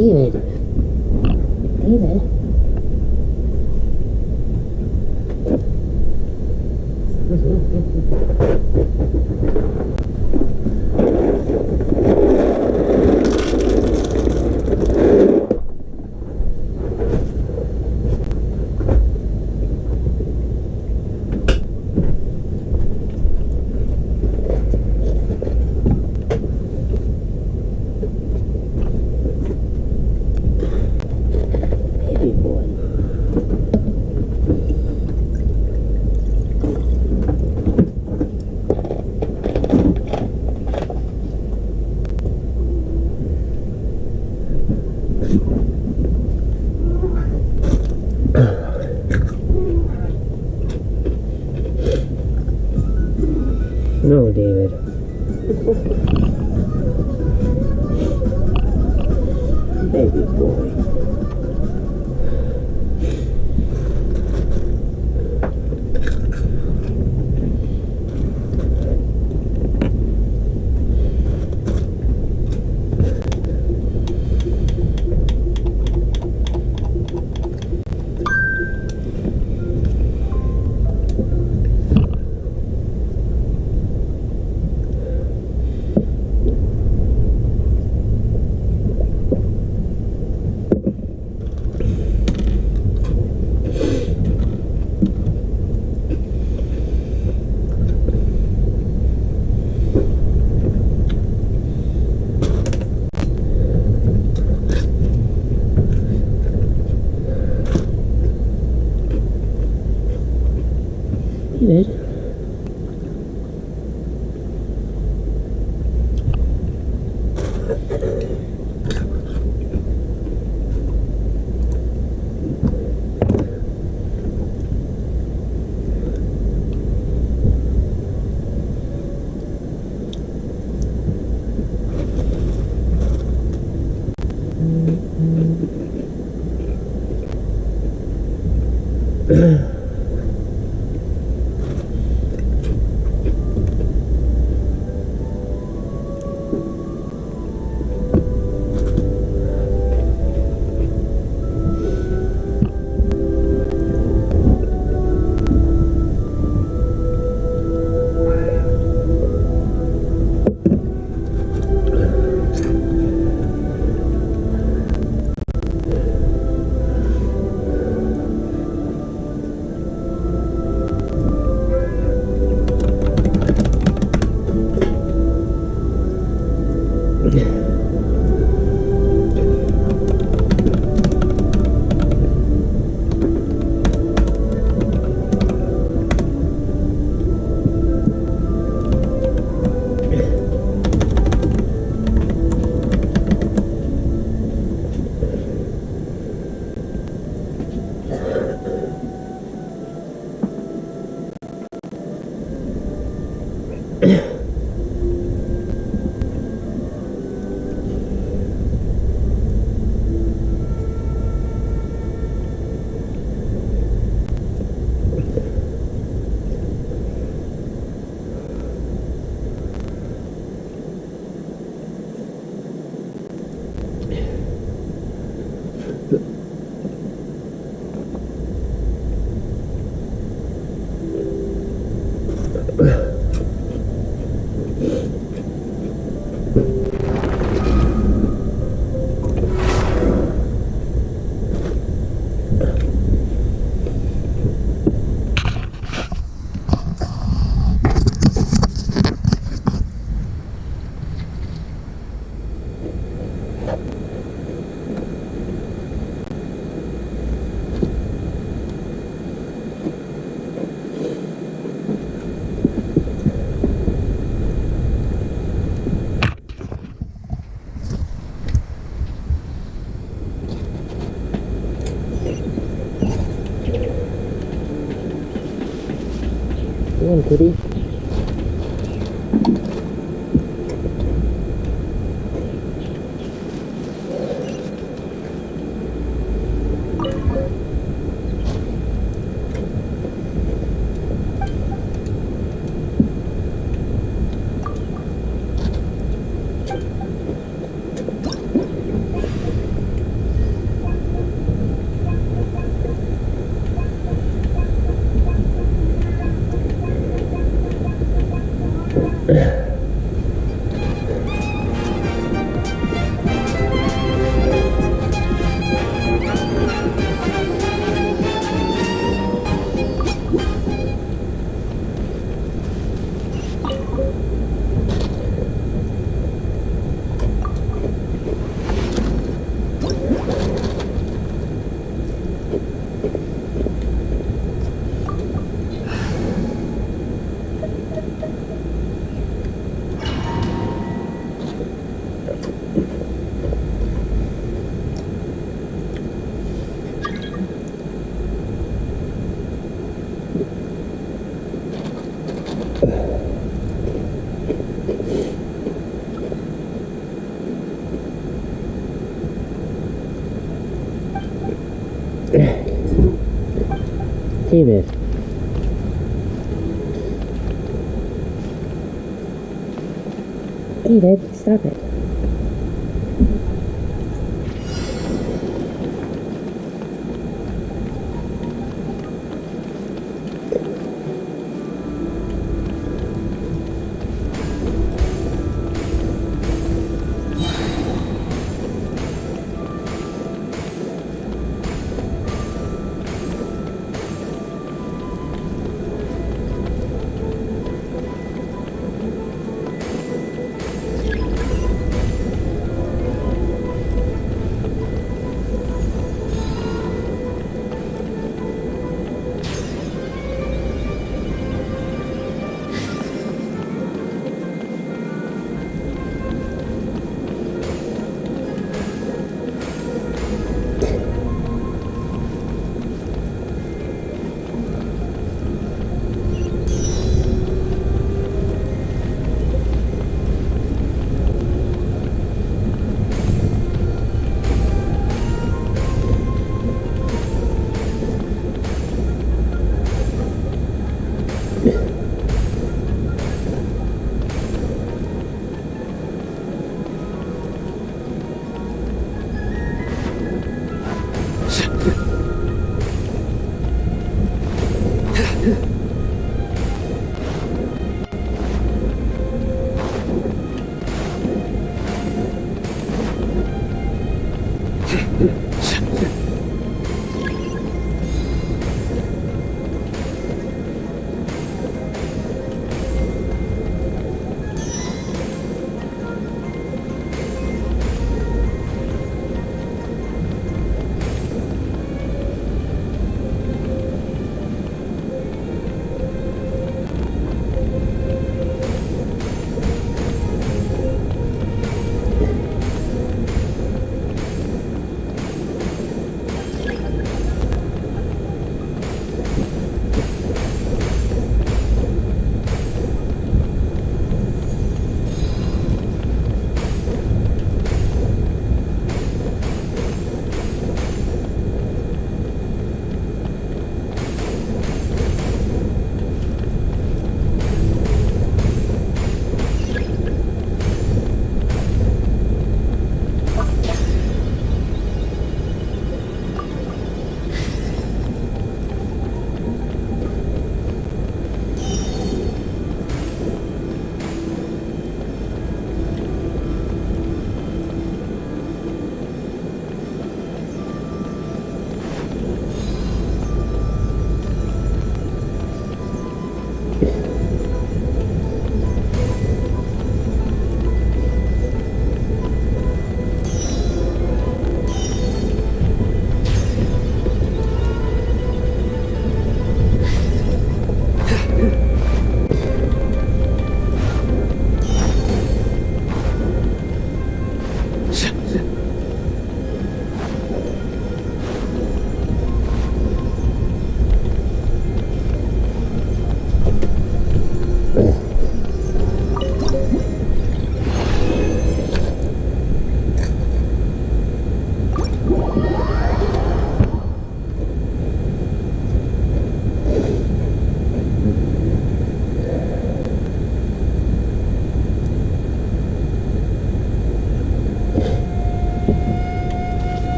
David. David. Baby boy. No, David. Baby boy. David. Come on, kitty. David. David, stop it.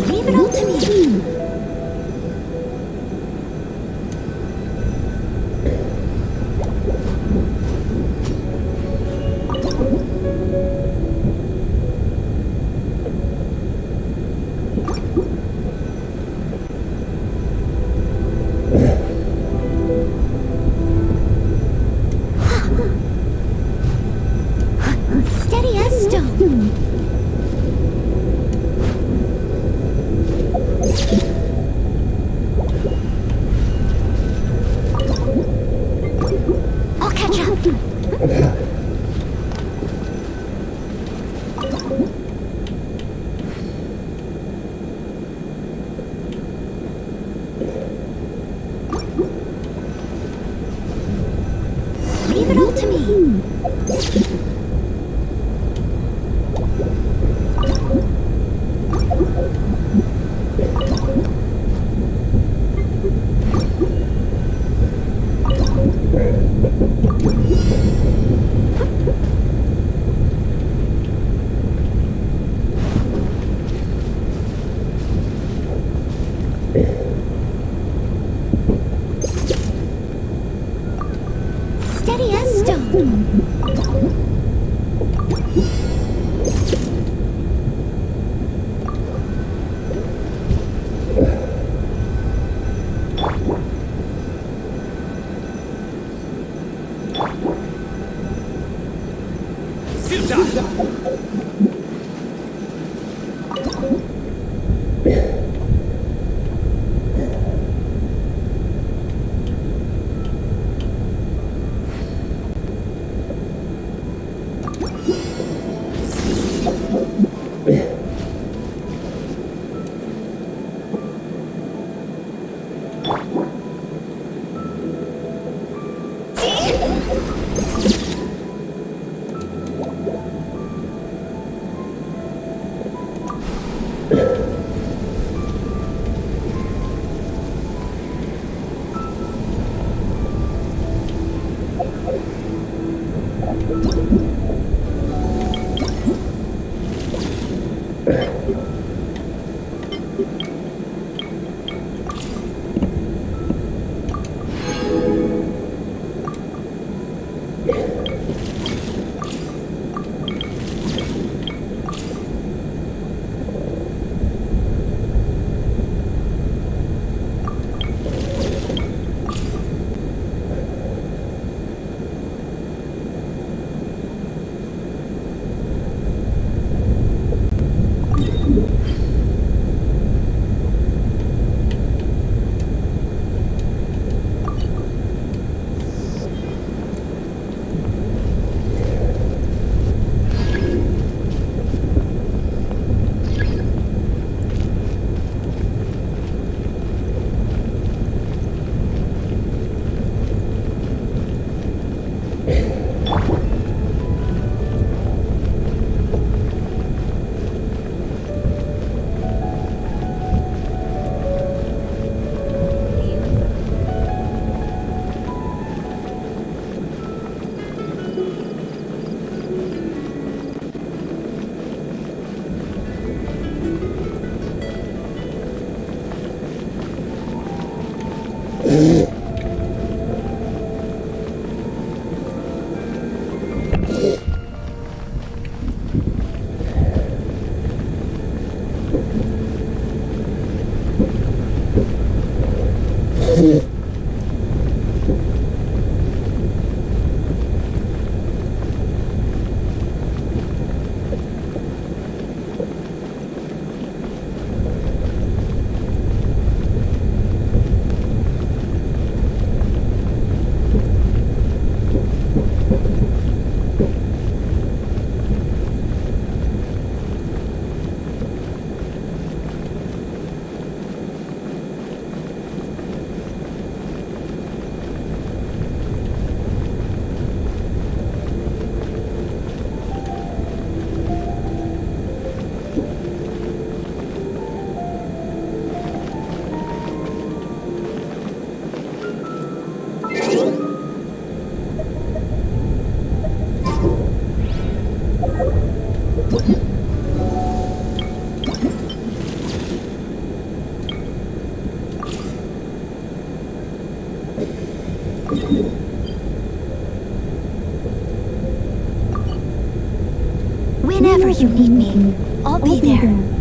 Leave it all to me. Whenever you need me, I'll be there.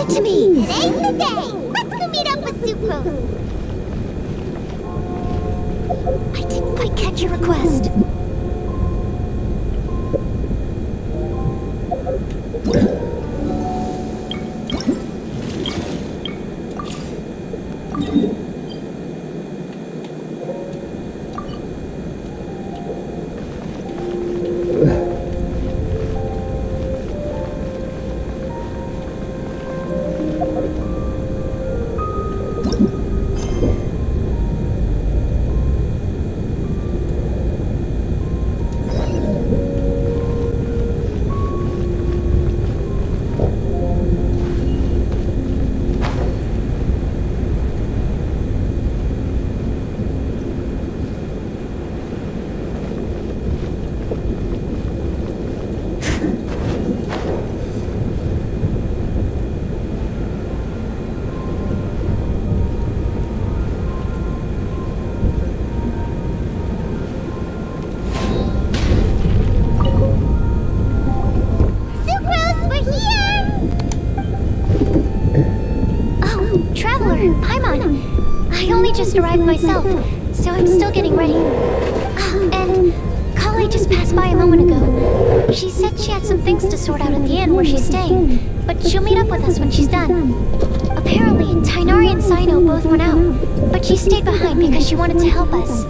it to me! Today's the day! Let's go meet up with Sucrose! I didn't quite catch your request. Just arrived myself, so I'm still getting ready. And Kale just passed by a moment ago. She said she had some things to sort out at the inn where she's staying, but she'll meet up with us when she's done. Apparently, Tainari and Sino both went out, but she stayed behind because she wanted to help us.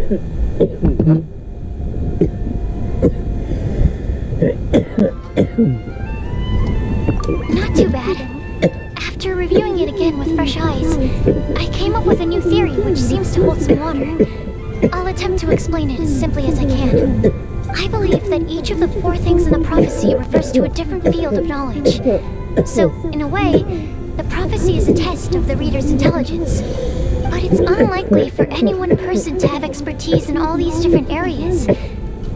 Not too bad. After reviewing it again with fresh eyes, I came up with a new theory which seems to hold some water. I'll attempt to explain it as simply as I can. I believe that each of the 4 things in the prophecy refers to a different field of knowledge. So, in a way, the prophecy is a test of the reader's intelligence. But it's unlikely for any one person to have expertise in all these different areas.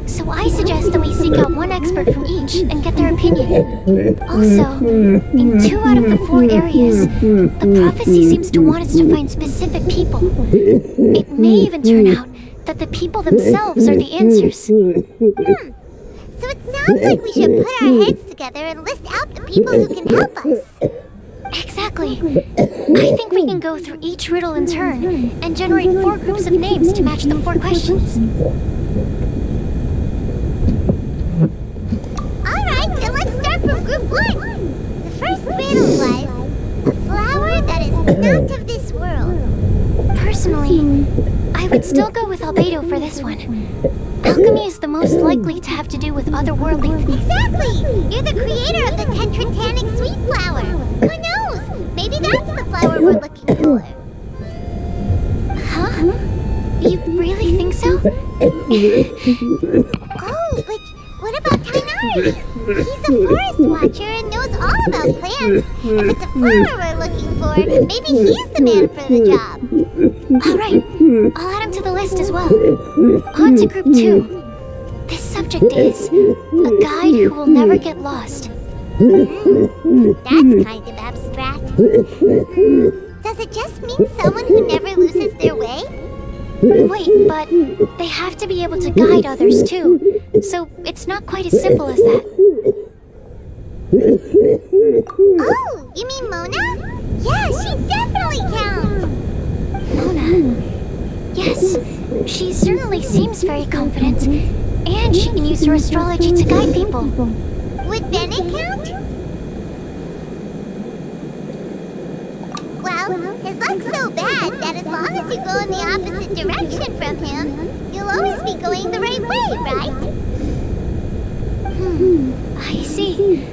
So I suggest that we seek out one expert from each and get their opinion. Also, in 2 out of the 4 areas, the prophecy seems to want us to find specific people. It may even turn out that the people themselves are the answers. So it sounds like we should put our heads together and list out the people who can help us. Exactly. I think we can go through each riddle in turn and generate 4 groups of names to match the 4 questions. Alright, so let's start from group 1. The first riddle was a flower that is not of this world. Personally, I would still go with albedo for this one. Alchemy is the most likely to have to do with otherworldly things. Exactly! You're the creator of the tetrantanic sweet flower. Who knows? Maybe that's the flower we're looking for. Huh? You really think so? Oh, but what about Tainari? He's a forest watcher and knows all about plants. If it's a flower we're looking for, maybe he's the man for the job. Alright, I'll add him to the list as well. On to group 2. This subject is a guide who will never get lost. That's kind of abstract. Does it just mean someone who never loses their way? Wait, but they have to be able to guide others too, so it's not quite as simple as that. Oh, you mean Mona? Yeah, she definitely counts. Mona. Yes, she certainly seems very confident, and she can use her astrology to guide people. Would Bennett count? Well, his luck's so bad that as long as you go in the opposite direction from him, you'll always be going the right way, right? I see.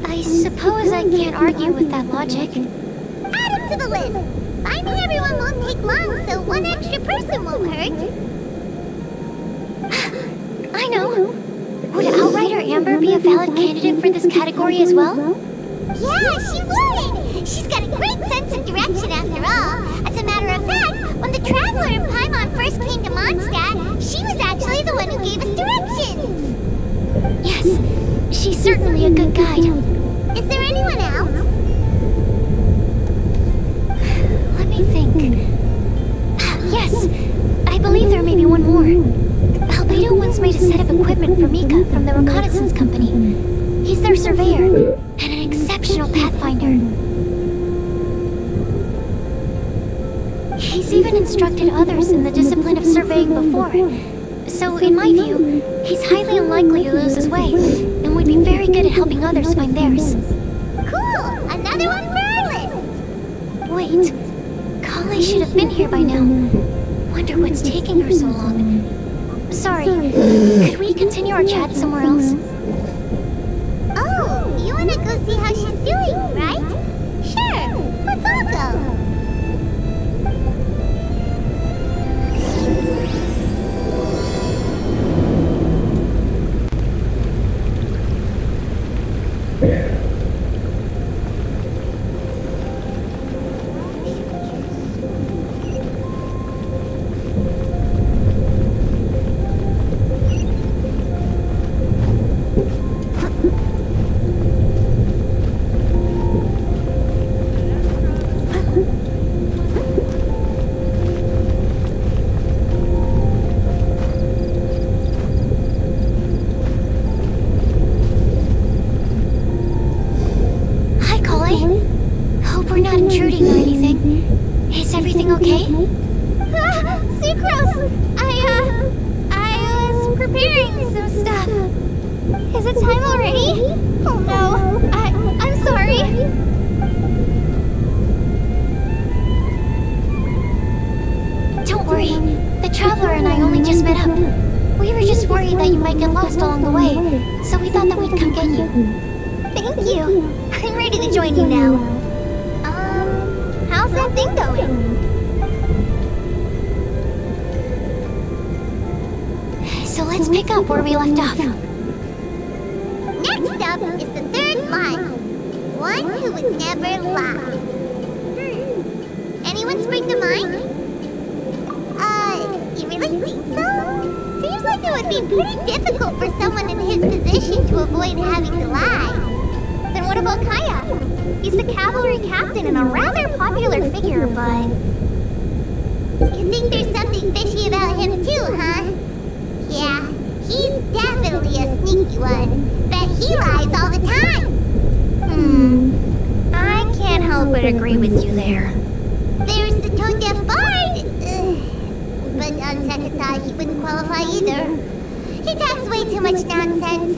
I suppose I can't argue with that logic. Add him to the list. Finding everyone won't take long, so one extra person won't hurt. I know. Would Outrider Amber be a valid candidate for this category as well? Yeah, she would! She's got a great sense of direction after all. As a matter of fact, when the Traveler and Paimon first came to Mondstadt, she was actually the one who gave us directions. Yes, she's certainly a good guide. Is there anyone else? Let me think. Yes, I believe there may be one more. Albedo once made a set of equipment for Mika from the reconnaissance company. He's their surveyor, and an exceptional pathfinder. He's even instructed others in the discipline of surveying before. So, in my view, he's highly unlikely to lose his way, and would be very good at helping others find theirs. Cool! Another one for our list! Wait, Kale should have been here by now. Wonder what's taking her so long. Sorry, could we continue our chat somewhere else? Oh, you wanna go see how she's doing, right? Sure, let's all go. Okay? Sucrose! I was preparing some stuff. Is it time already? Oh no, I'm sorry. Don't worry. The Traveler and I only met up. We were just worried that you might get lost along the way, so we thought that we'd come get you. Thank you. I'm ready to join you now. How's that thing going? So let's pick up where we left off. Next up is the third line. One who would never lie. Anyone spring to mind? You really think so? Seems like it would be pretty difficult for someone in his position to avoid having to lie. Then what about Kaya? He's the cavalry captain and a rather popular figure, but... You think there's something fishy about him too, huh? Yeah, he's definitely a sneaky one. Bet he lies all the time. I can't help but agree with you there. There's the tone-deaf bard. But on second thought, he wouldn't qualify either. He talks way too much nonsense.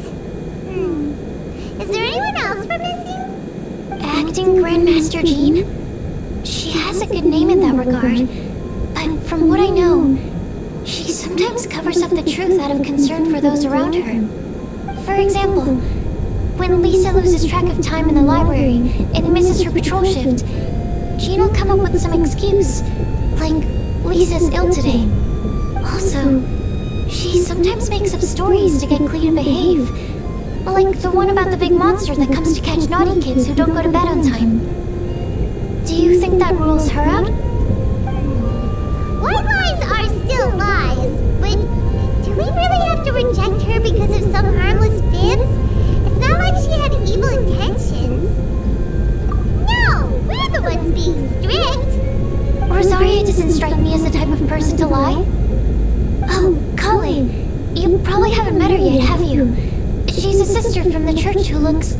Is there anyone else we're missing? Acting Grandmaster Jean? She has a good name in that regard, but from what I know, she sometimes covers up the truth out of concern for those around her. For example, when Lisa loses track of time in the library and misses her patrol shift, Jean will come up with some excuse, like Lisa's ill today. Also, she sometimes makes up stories to get Clea to behave, like the one about the big monster that comes to catch naughty kids who don't go to bed on time. Do you think that rules her out? White lies are still lies, but do we really have to reject her because of some harmless fibs? It's not like she had evil intentions. No, we're the ones being strict. Rosaria doesn't strike me as the type of person to lie. Oh, Kale, you probably haven't met her yet, have you? She's a sister from the church who looks,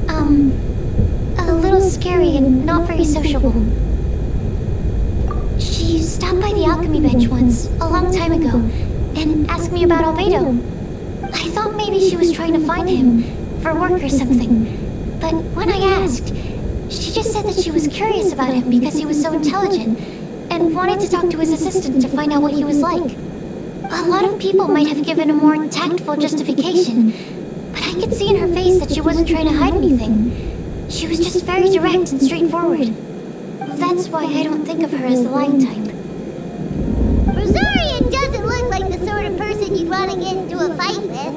a little scary and not very sociable. She stopped by the alchemy bench once, a long time ago, and asked me about Albedo. I thought maybe she was trying to find him, for work or something. But when I asked, she just said that she was curious about him because he was so intelligent, and wanted to talk to his assistant to find out what he was like. A lot of people might have given a more tactful justification, but I could see in her face that she wasn't trying to hide anything. She was just very direct and straightforward. That's why I don't think of her as the lying type. Rosaria doesn't look like the sort of person you'd want to get into a fight with.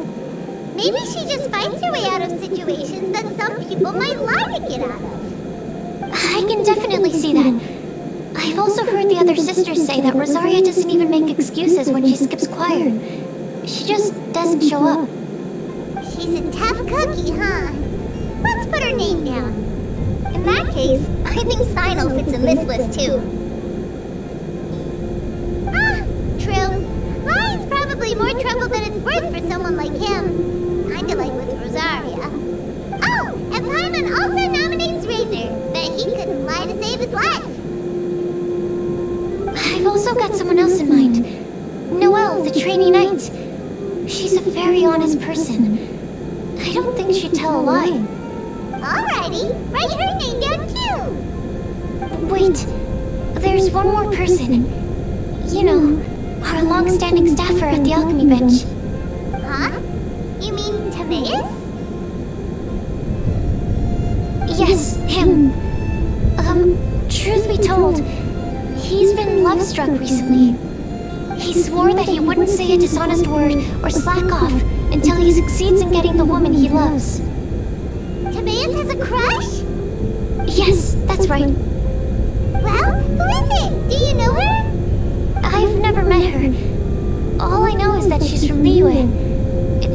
Maybe she just fights her way out of situations that some people might lie to get out of. I can definitely see that. I've also heard the other sisters say that Rosaria doesn't even make excuses when she skips choir. She just doesn't show up. She's a tough cookie, huh? Let's put her name down. In that case, I think Sino fits in this list too. True. Lying's probably more trouble than it's worth for someone like him. Kinda like with Rosaria. Oh, and Paimon also nominates Razor. Bet he couldn't lie to save his life. I've also got someone else in mind. Noelle, the trainee knight. She's a very honest person. I don't think she'd tell a lie. Alrighty, write her name down too. Wait, there's one more person. You know, our long-standing staffer at the alchemy bench. Huh? You mean Timaeus? Yes, him. Truth be told, he's been love-struck recently. He swore that he wouldn't say a dishonest word or slack off until he succeeds in getting the woman he loves. Timaeus has a crush? Yes, that's right. Well, who is it? Do you know her? I've never met her. All I know is that she's from Liyue.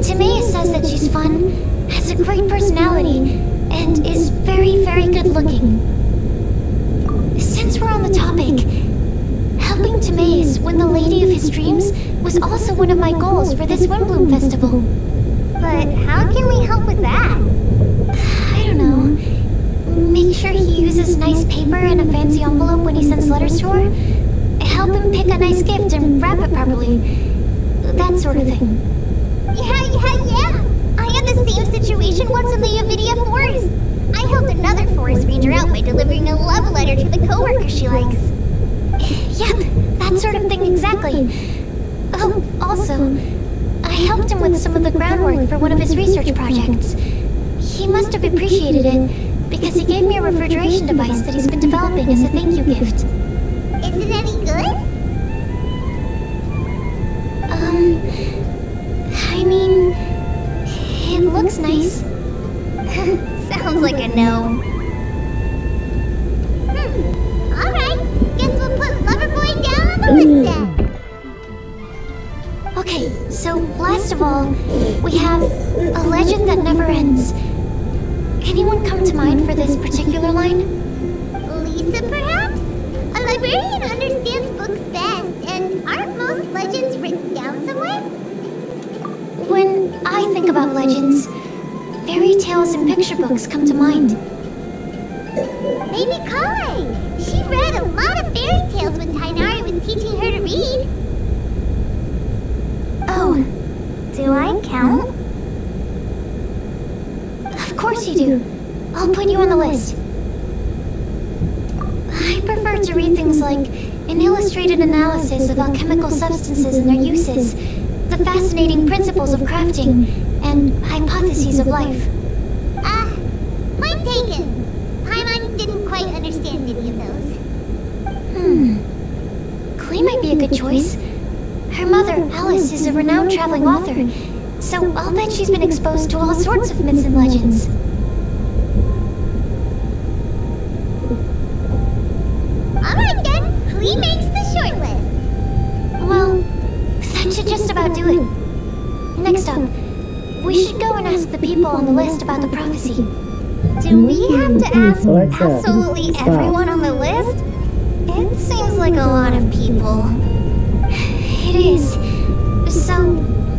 Timaeus says that she's fun, has a great personality, and is very, very good looking. Since we're on the topic, helping Timaeus win the lady of his dreams was also one of my goals for this Windblume festival. But how can we help with that? I don't know. Make sure he uses nice paper and a fancy envelope when he sends letters to her. Help him pick a nice gift and wrap it properly. That sort of thing. Yeah. I had the same situation once in the Avidia Forest. I helped another forest ranger out by delivering a love letter to the coworker she likes. Yep, that sort of thing exactly. Oh, also, I helped him with some of the groundwork for one of his research projects. He must have appreciated it, because he gave me a refrigeration device that he's been developing as a thank you gift. Is it any good? I mean, it looks nice. Sounds like a no. Alright, guess we'll put Loverboy down on the list then. Okay, so last of all, we have a legend that never ends. Anyone come to mind for this particular line? Lisa, perhaps? A librarian understands books best, and aren't most legends written down somewhere? When I think about legends, fairy tales and picture books come to mind. Maybe Kale. She read a lot of fairy tales when Tainari was teaching her to read. Oh, Do I count? of course you do. I'll put you on the list. I prefer to read things like an illustrated analysis of alchemical substances and their uses, the fascinating principles of crafting, and hypotheses of life. Point taken. Paimon didn't quite understand any of those. Klee might be a good choice. Her mother, Alice, is a renowned traveling author, so I'll bet she's been exposed to all sorts of myths and legends. Alright then, Klee makes the short list. Well, that should just about do it. Next up, we should go and ask the people on the list about the prophecy. Do we have to ask Alexa, absolutely stop. everyone on the list? It seems like a lot of people. It is. So,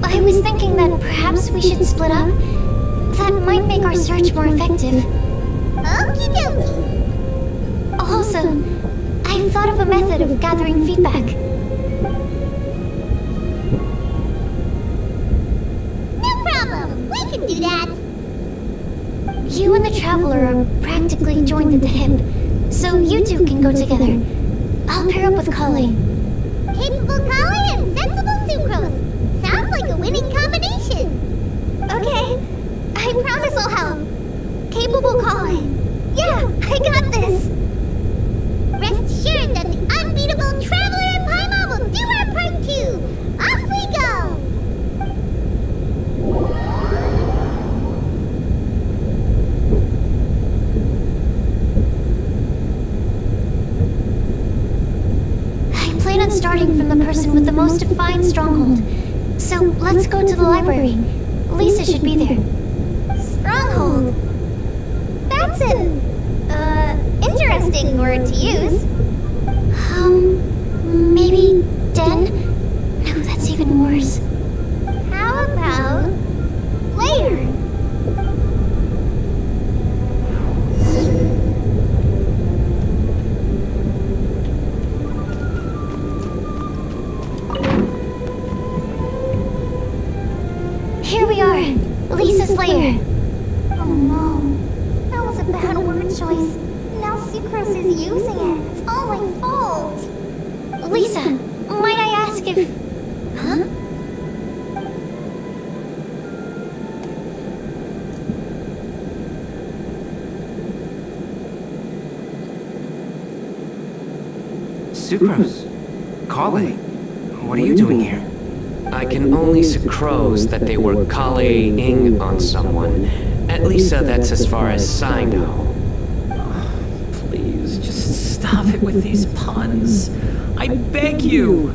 I was thinking that perhaps we should split up. That might make our search more effective. Okie dokie. Also, I thought of a method of gathering feedback. No problem. We can do that. You and the Traveler are practically joined at the hip, so you two can go together. I'll pair up with Kale. Capable Kale and sensible sucrose. Sounds like a winning combination. Okay, I promise I'll help. Capable Kale. Yeah, I got this. Rest assured that the unbeatable Traveler and Paimon will do our part too. Off we go. I plan on starting from the person with the most defined stronghold. So let's go to the library. Lisa should be there. Stronghold. That's an, interesting word to use. Maybe den? No, that's even worse. How about layer? Here we are, Lisa's lair. Oh no, that was a bad word choice. Now Sucrose is using it. It's all my fault. Lisa, might I ask if... Huh? Sucrose. Kale. What are you doing here? I can only sucrose that they were Kale-ing on someone. At least that's as far as I know. Please, just stop it with these puns. I beg you.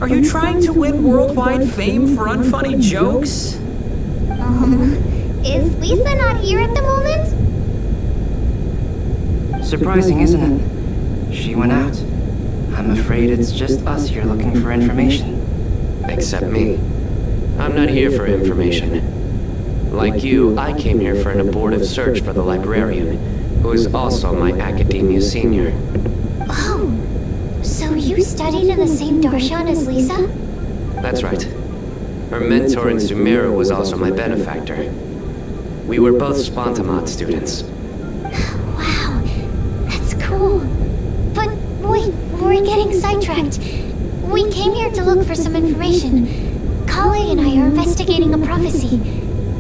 Are you trying to win worldwide fame for unfunny jokes? Is Lisa not here at the moment? Surprising, isn't it? She went out. I'm afraid it's just us here looking for information. Except me. I'm not here for information. Like you, I came here for an abortive search for the librarian, who is also my academia senior. Oh, so you studied in the same darshan as Lisa? That's right. Her mentor in Sumeru was also my benefactor. We were both Spontamat students. Wow, that's cool. But wait, we're getting sidetracked. We came here to look for some information. Kale Kale and I are investigating a prophecy,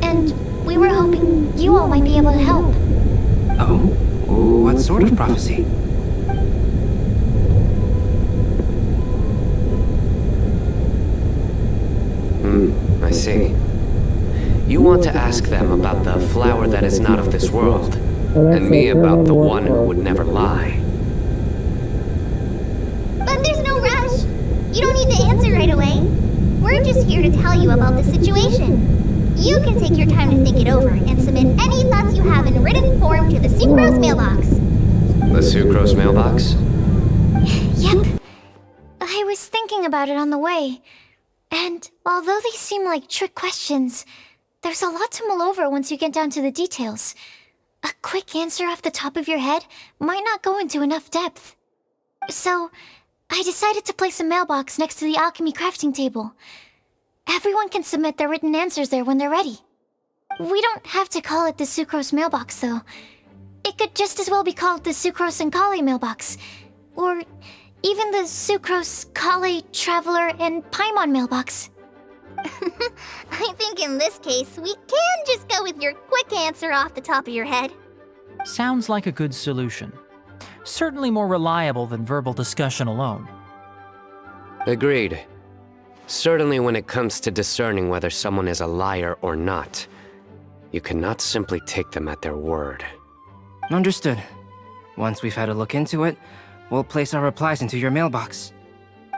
and we were hoping you all might be able to help. Oh? What sort of prophecy? I see. You want to ask them about the flower that is not of this world, and me about the one who would never lie. But there's no rush. You don't need to answer right away. We're just here to tell you about the situation. You can take your time to think it over and submit any thoughts you have in written form to the Sucrose mailbox. The Sucrose mailbox? Yep. I was thinking about it on the way. And although they seem like trick questions, there's a lot to mull over once you get down to the details. A quick answer off the top of your head might not go into enough depth. So, I decided to place a mailbox next to the alchemy crafting table. Everyone can submit their written answers there when they're ready. We don't have to call it the Sucrose mailbox, though. It could just as well be called the Sucrose and Kale mailbox. Or even the Sucrose, Kale, Traveler, and Paimon mailbox. I think in this case, we can just go with your quick answer off the top of your head. Sounds like a good solution. Certainly more reliable than verbal discussion alone. Agreed. Certainly when it comes to discerning whether someone is a liar or not, you cannot simply take them at their word. Understood. Once we've had a look into it, we'll place our replies into your mailbox.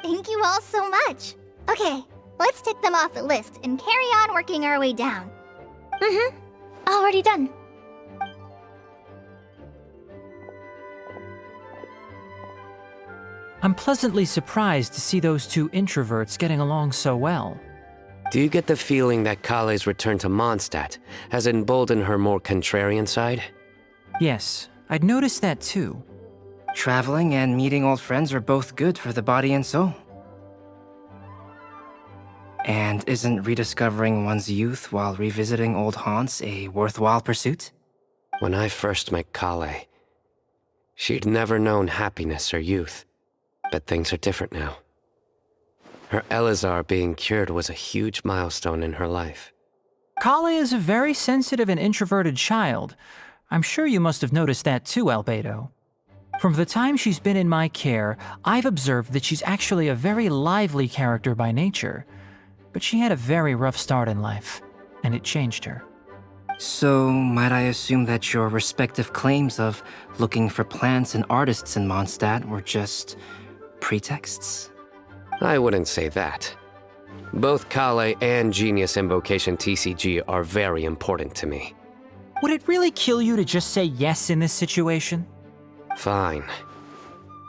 Thank you all so much. Okay, let's tick them off the list and carry on working our way down. Already done. I'm pleasantly surprised to see those two introverts getting along so well. Do you get the feeling that Kale's return to Mondstadt has emboldened her more contrarian side? Yes, I'd noticed that too. Traveling and meeting old friends are both good for the body and soul. And isn't rediscovering one's youth while revisiting old haunts a worthwhile pursuit? When I first met Kale, she'd never known happiness or youth. But things are different now. Her Elazar being cured was a huge milestone in her life. Kale is a very sensitive and introverted child. I'm sure you must have noticed that too, Albedo. From the time she's been in my care, I've observed that she's actually a very lively character by nature. But she had a very rough start in life, and it changed her. So, might I assume that your respective claims of looking for plants and artists in Mondstadt were just pretexts? I wouldn't say that. Both Kale and Genius Invocation TCG are very important to me. Would it really kill you to just say yes in this situation? Fine.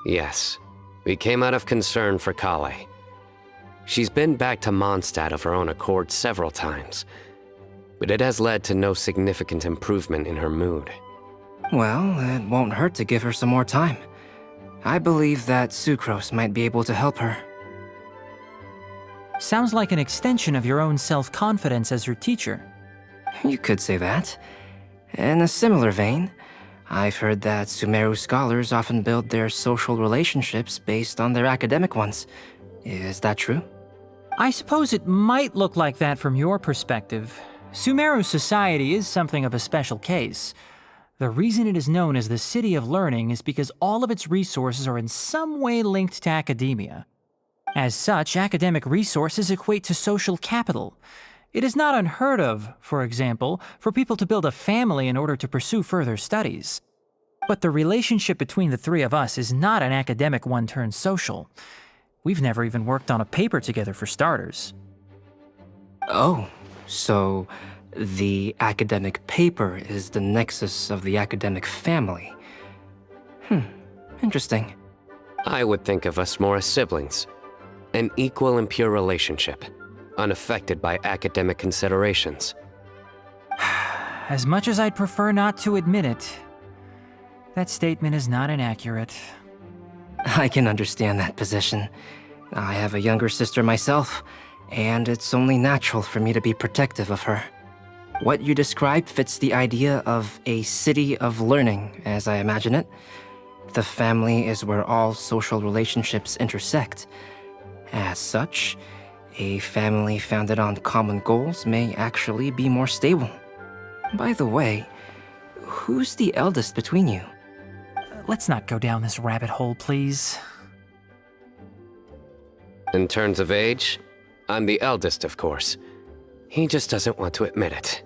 Yes, we came out of concern for Kale. She's been back to Mondstadt of her own accord several times, but it has led to no significant improvement in her mood. Well, it won't hurt to give her some more time. I believe that Sucrose might be able to help her. Sounds like an extension of your own self-confidence as her teacher. You could say that. In a similar vein, I've heard that Sumeru scholars often build their social relationships based on their academic ones. Is that true? I suppose it might look like that from your perspective. Sumeru society is something of a special case. The reason it is known as the City of Learning is because all of its resources are in some way linked to academia. As such, academic resources equate to social capital. It is not unheard of, for example, for people to build a family in order to pursue further studies. But the relationship between the three of us is not an academic one turned social. We've never even worked on a paper together for starters. Oh, so the academic paper is the nexus of the academic family. Interesting. I would think of us more as siblings. An equal and pure relationship, unaffected by academic considerations. As much as I'd prefer not to admit it, that statement is not inaccurate. I can understand that position. I have a younger sister myself, and it's only natural for me to be protective of her. What you describe fits the idea of a city of learning, as I imagine it. The family is where all social relationships intersect. As such, A family founded on common goals may actually be more stable. By the way, who's the eldest between you? Let's not go down this rabbit hole, please. In terms of age, I'm the eldest, of course. He just doesn't want to admit it.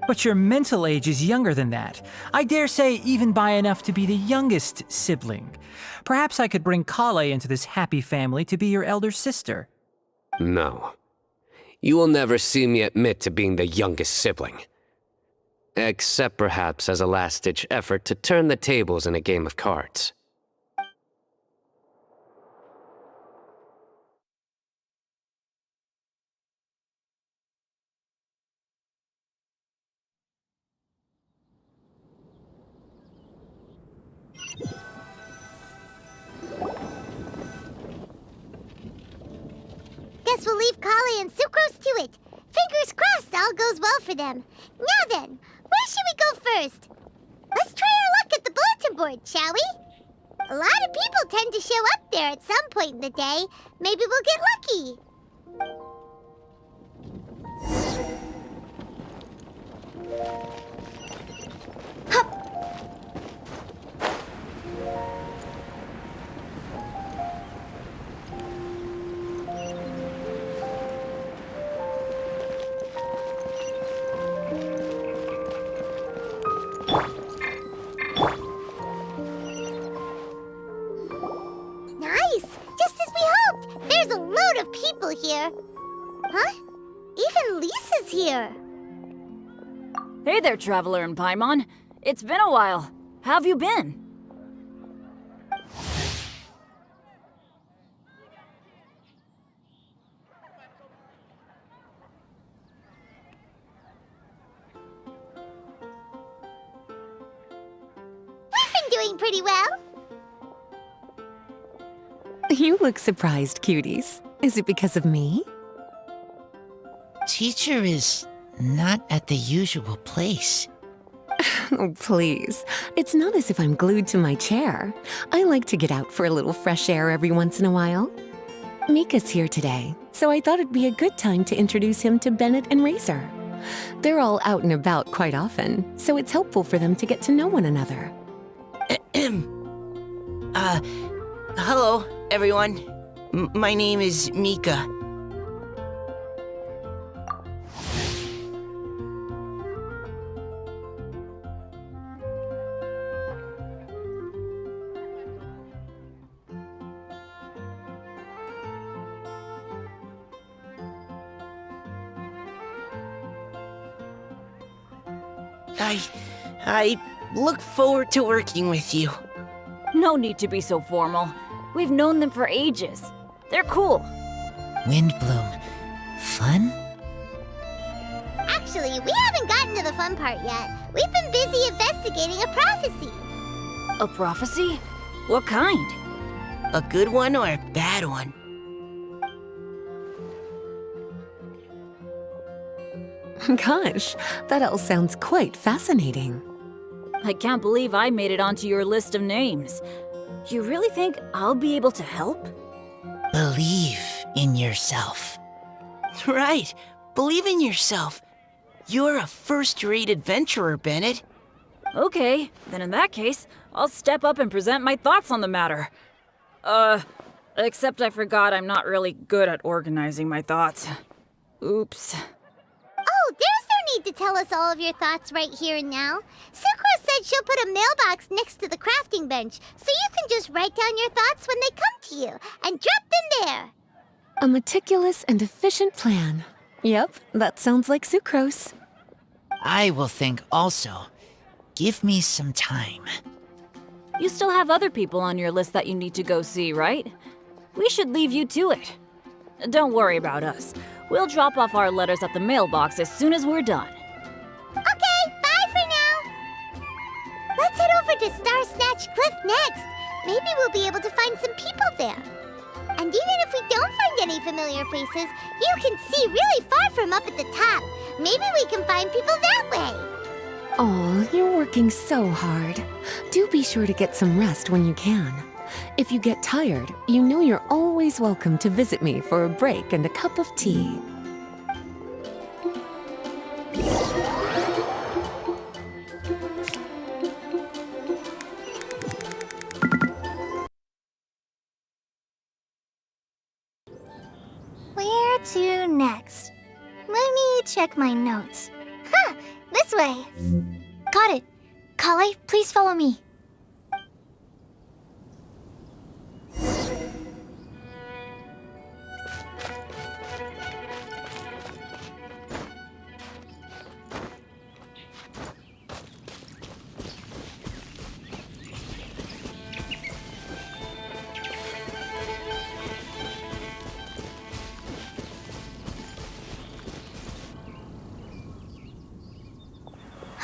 But your mental age is younger than that. I dare say even by enough to be the youngest sibling. Perhaps I could bring Kale into this happy family to be your elder sister. No. You will never see me admit to being the youngest sibling. Except perhaps as a last-ditch effort to turn the tables in a game of cards. Guess we'll leave Kali and Sucrose to it. Fingers crossed all goes well for them. Now then, where should we go first? Let's try our luck at the bulletin board, shall we? A lot of people tend to show up there at some point in the day. Maybe we'll get lucky. Hup! Nice! Just as we hoped! There's a load of people here. Huh? Even Lisa's here. Hey there, Traveler in Paimon. It's been a while. How have you been? We've been doing pretty well. You look surprised, cuties. Is it because of me? Teacher is not at the usual place. Oh, please. It's not as if I'm glued to my chair. I like to get out for a little fresh air every once in a while. Mika's here today, so I thought it'd be a good time to introduce him to Bennett and Razor. They're all out and about quite often, so it's helpful for them to get to know one another. Hello, everyone. My name is Mika. I look forward to working with you. No need to be so formal. We've known them for ages. They're cool. Windblume. Fun? Actually, we haven't gotten to the fun part yet. We've been busy investigating a prophecy. A prophecy? What kind? A good one or a bad one? Gosh, that all sounds quite fascinating. I can't believe I made it onto your list of names. You really think I'll be able to help? Believe in yourself. Right. Believe in yourself. You're a first-rate adventurer, Bennett. Okay, then in that case, I'll step up and present my thoughts on the matter. Except I forgot I'm not really good at organizing my thoughts. Oops. Oh, there's no need to tell us all of your thoughts right here and now. Sakura said she'll put a mailbox next to the crafting bench, so you can just write down your thoughts when they come to you, and drop them there. A meticulous and efficient plan. Yep, that sounds like sucrose. I will think also. Give me some time. You still have other people on your list that you need to go see, right? We should leave you to it. Don't worry about us. We'll drop off our letters at the mailbox as soon as we're done. Okay, bye for now. Let's head over to Star Snatch Cliff next. Maybe we'll be able to find some people there. And even if we don't find any familiar faces, you can see really far from up at the top. Maybe we can find people that way. Oh, you're working so hard. Do be sure to get some rest when you can. If you get tired, you know you're always welcome to visit me for a break and a cup of tea. Where to next? Let me check my notes. Huh, this way. Got it. Kale, please follow me.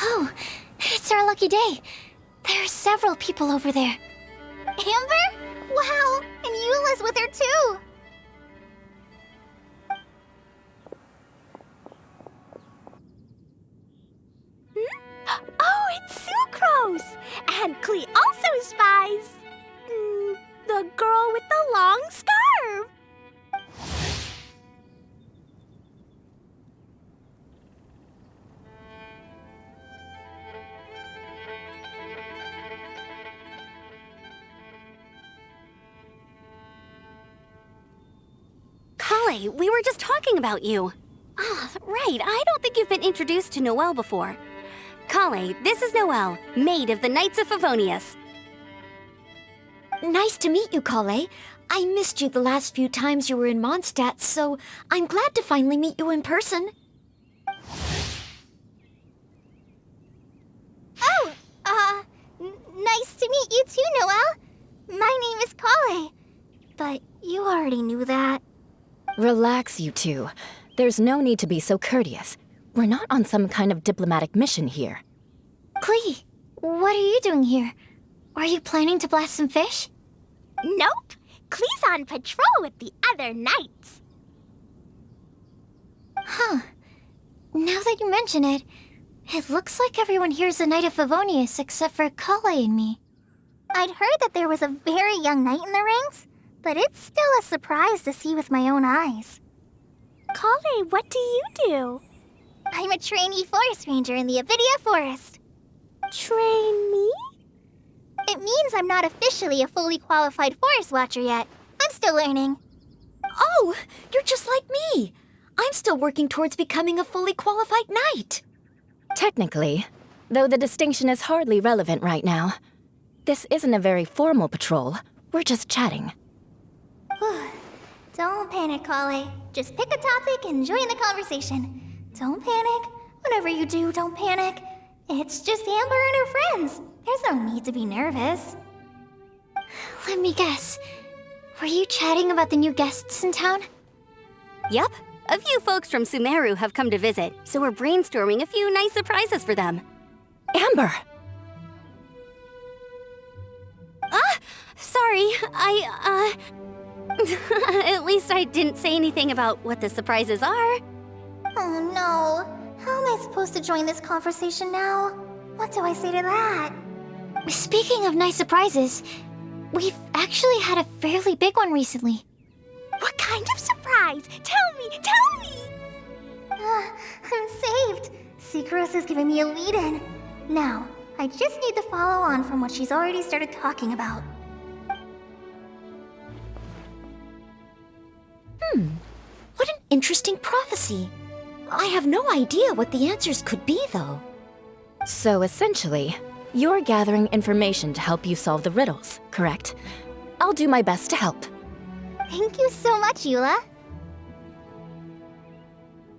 Oh, it's our lucky day. There are several people over there. Amber? Wow, and Eula's with her too. Oh, it's Sucrose! And Klee also spies the girl with the long scarf. Kale, we were just talking about you. Ah, right. I don't think you've been introduced to Noelle before. Kale, this is Noelle, maid of the Knights of Favonius. Nice to meet you, Kale. I missed you the last few times you were in Mondstadt, so I'm glad to finally meet you in person. Oh, nice to meet you too, Noelle. My name is Kale. But you already knew that. Relax, you two. There's no need to be so courteous. We're not on some kind of diplomatic mission here. Klee, what are you doing here? Are you planning to blast some fish? Nope. Klee's on patrol with the other knights. Huh. Now that you mention it, it looks like everyone here's a Knight of Favonius except for Kale and me. I'd heard that there was a very young knight in the ranks, but it's still a surprise to see with my own eyes. Kale, what do you do? I'm a trainee forest ranger in the Avidia Forest. Trainee? It means I'm not officially a fully qualified forest watcher yet. I'm still learning. Oh, you're just like me. I'm still working towards becoming a fully qualified knight. Technically, though the distinction is hardly relevant right now. This isn't a very formal patrol. We're just chatting. Don't panic, Kale. Just pick a topic and join the conversation. Don't panic. Whatever you do, don't panic. It's just Amber and her friends. There's no need to be nervous. Let me guess. Were you chatting about the new guests in town? Yup. A few folks from Sumeru have come to visit, so we're brainstorming a few nice surprises for them. Amber! Sorry, At least I didn't say anything about what the surprises are. Oh no. How am I supposed to join this conversation now? What do I say to that? Speaking of nice surprises, we've actually had a fairly big one recently. What kind of surprise? Tell me! I'm saved. Sucrose is giving me a lead-in. Now, I just need to follow on from what she's already started talking about. What an interesting prophecy. I have no idea what the answers could be, though. So essentially, you're gathering information to help you solve the riddles, correct? I'll do my best to help. Thank you so much, Eula.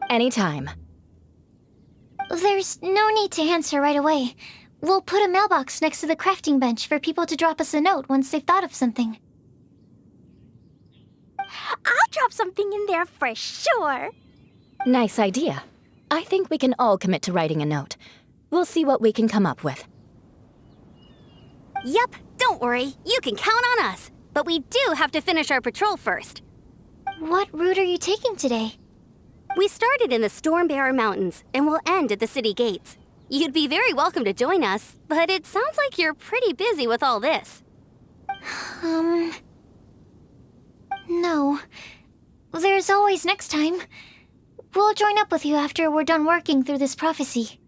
Anytime. There's no need to answer right away. We'll put a mailbox next to the crafting bench for people to drop us a note once they've thought of something. I'll drop something in there for sure. Nice idea. I think we can all commit to writing a note. We'll see what we can come up with. Yup, don't worry. You can count on us. But we do have to finish our patrol first. What route are you taking today? We started in the Stormbearer Mountains, and we'll end at the city gates. You'd be very welcome to join us, but it sounds like you're pretty busy with all this. No. There's always next time. We'll join up with you after we're done working through this prophecy.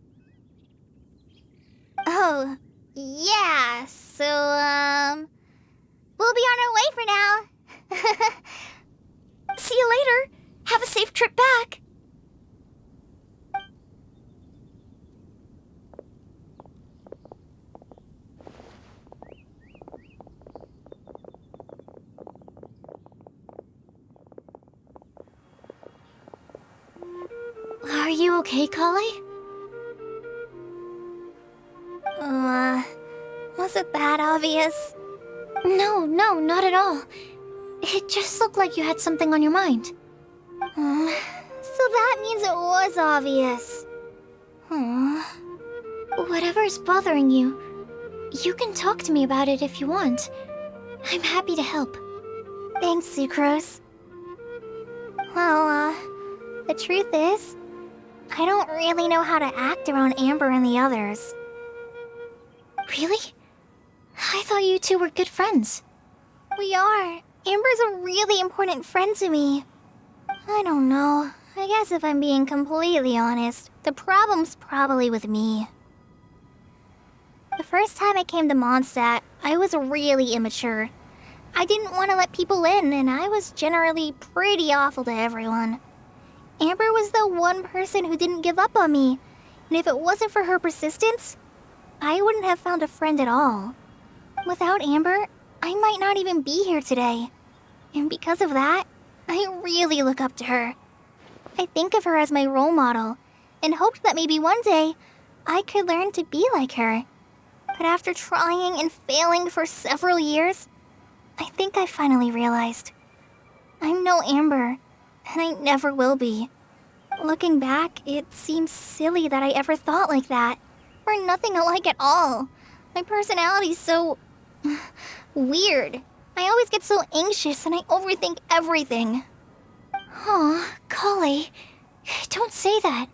Oh, yeah, so, we'll be on our way for now. See you later. Have a safe trip back. Are you okay, Kale? Was it that obvious? No, not at all. It just looked like you had something on your mind. So that means it was obvious. Whatever's bothering you, you can talk to me about it if you want. I'm happy to help. Thanks, Sucrose. Well, the truth is, I don't really know how to act around Amber and the others. Really? I thought you two were good friends. We are. Amber's a really important friend to me. I don't know. I guess if I'm being completely honest, the problem's probably with me. The first time I came to Mondstadt, I was really immature. I didn't want to let people in, and I was generally pretty awful to everyone. Amber was the one person who didn't give up on me, and if it wasn't for her persistence, I wouldn't have found a friend at all. Without Amber, I might not even be here today. And because of that, I really look up to her. I think of her as my role model, and hoped that maybe one day, I could learn to be like her. But after trying and failing for several years, I think I finally realized. I'm no Amber, and I never will be. Looking back, it seems silly that I ever thought like that. We're nothing alike at all. My personality's so... weird. I always get so anxious and I overthink everything. Aw, Kale, don't say that.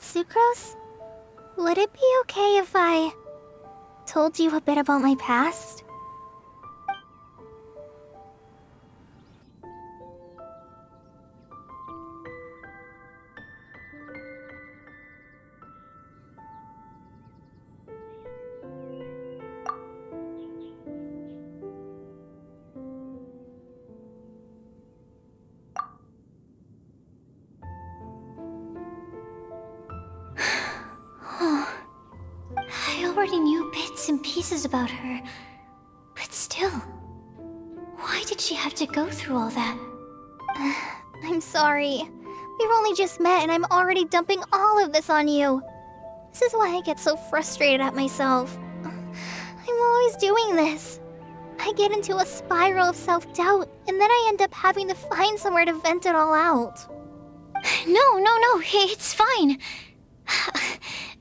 Sucrose? Would it be okay if I told you a bit about my past? I already knew bits and pieces about her, but still, why did she have to go through all that? I'm sorry. We've only just met and I'm already dumping all of this on you. This is why I get so frustrated at myself. I'm always doing this. I get into a spiral of self-doubt, and then I end up having to find somewhere to vent it all out. No, it's fine.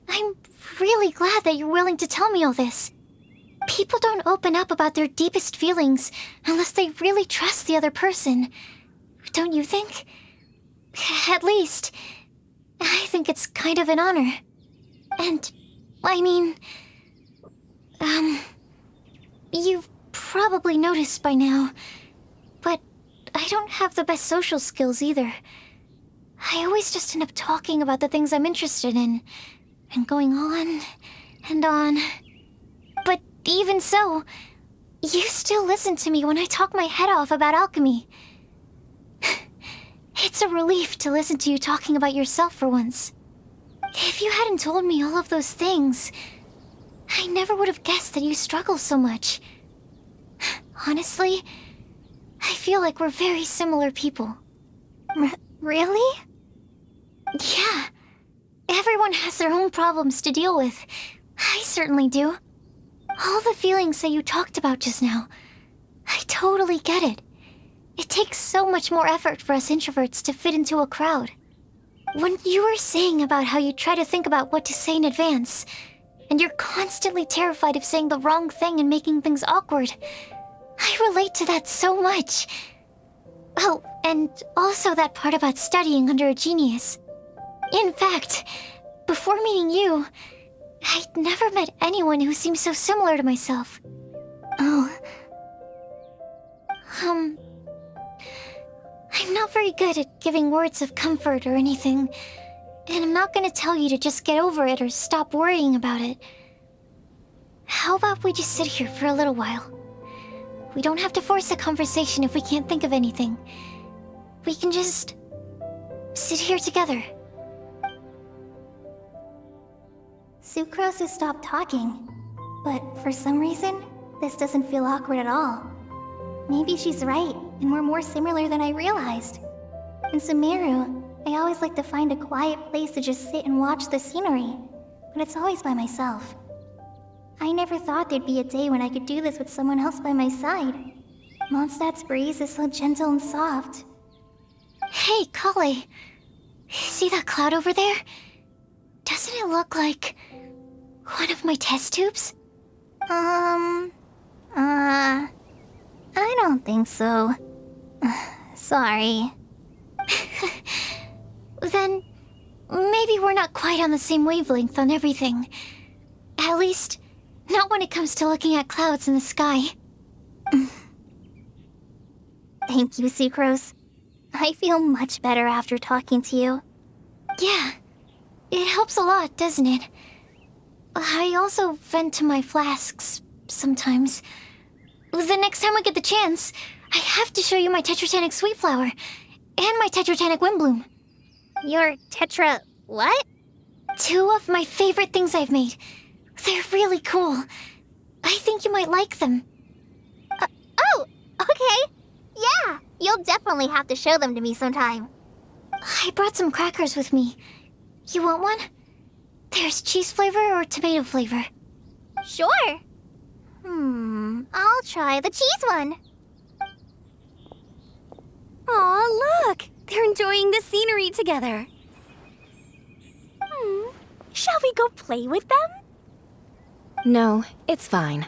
I'm really glad that you're willing to tell me all this. People don't open up about their deepest feelings unless they really trust the other person. Don't you think? At least, I think it's kind of an honor. And, I mean... you've probably noticed by now, but I don't have the best social skills either. I always just end up talking about the things I'm interested in, and going on and on. But even so, you still listen to me when I talk my head off about alchemy. It's a relief to listen to you talking about yourself for once. If you hadn't told me all of those things, I never would have guessed that you struggle so much. Honestly, I feel like we're very similar people. Really? Yeah. Everyone has their own problems to deal with. I certainly do. All the feelings that you talked about just now, I totally get it. It takes so much more effort for us introverts to fit into a crowd. When you were saying about how you try to think about what to say in advance, and you're constantly terrified of saying the wrong thing and making things awkward, I relate to that so much. Oh, and also that part about studying under a genius. In fact, before meeting you, I'd never met anyone who seemed so similar to myself. Oh. I'm not very good at giving words of comfort or anything, and I'm not gonna tell you to just get over it or stop worrying about it. How about we just sit here for a little while? We don't have to force a conversation if we can't think of anything. We can just sit here together. Sucrose has stopped talking, but for some reason, this doesn't feel awkward at all. Maybe she's right, and we're more similar than I realized. In Sumeru, I always like to find a quiet place to just sit and watch the scenery, but it's always by myself. I never thought there'd be a day when I could do this with someone else by my side. Mondstadt's breeze is so gentle and soft. Hey, Kale. See that cloud over there? Doesn't it look like one of my test tubes? I don't think so. Sorry. Then maybe we're not quite on the same wavelength on everything. At least, not when it comes to looking at clouds in the sky. Thank you, Sucrose. I feel much better after talking to you. Yeah, it helps a lot, doesn't it? I also vent to my flasks sometimes. The next time we get the chance, I have to show you my Tetratanic Sweet Flower and my Tetratanic Windblume. Your Tetra... what? 2 of my favorite things I've made. They're really cool. I think you might like them. Oh, okay. Yeah, you'll definitely have to show them to me sometime. I brought some crackers with me. You want one? There's cheese flavor or tomato flavor. Sure. I'll try the cheese one. Aw, look! They're enjoying the scenery together. Shall we go play with them? No, it's fine.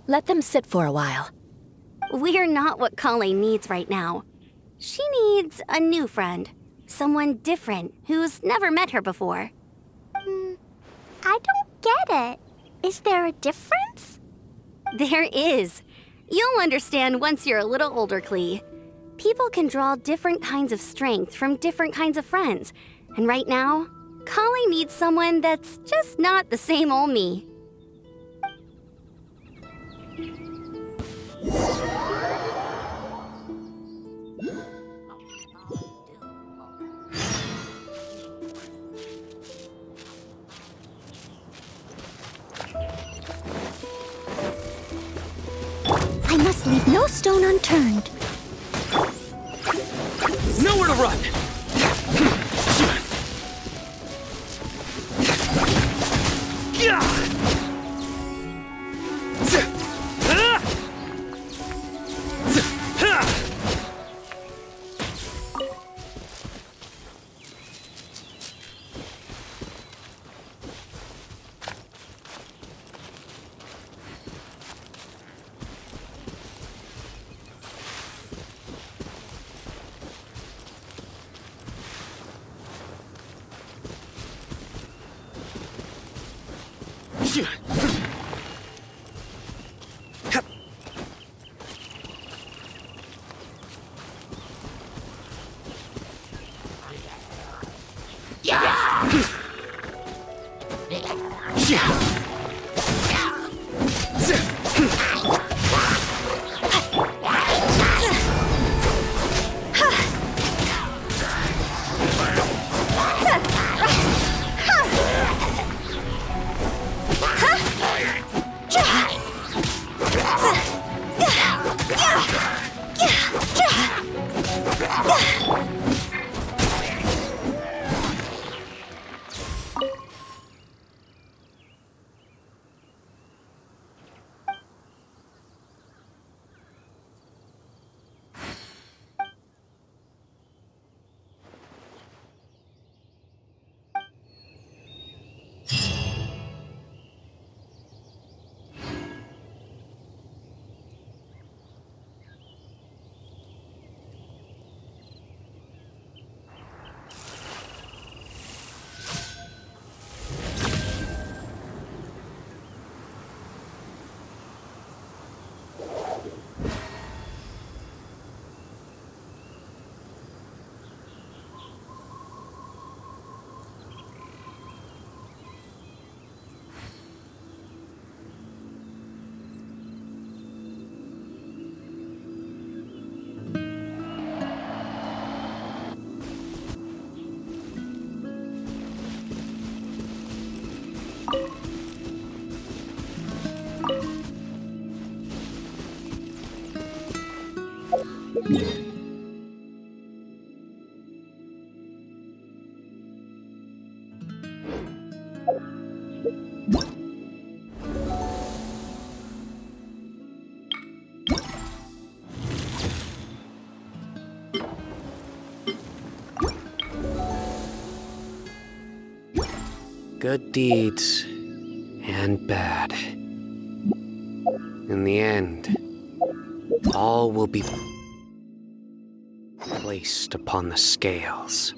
Let them sit for a while. We're not what Kale needs right now. She needs a new friend. Someone different, who's never met her before. I don't get it. Is there a difference? There is. You'll understand once you're a little older, Klee. People can draw different kinds of strength from different kinds of friends. And right now, Kale needs someone that's just not the same old me. I must leave no stone unturned. Nowhere to run! Good deeds and bad. In the end, all will be placed upon the scales.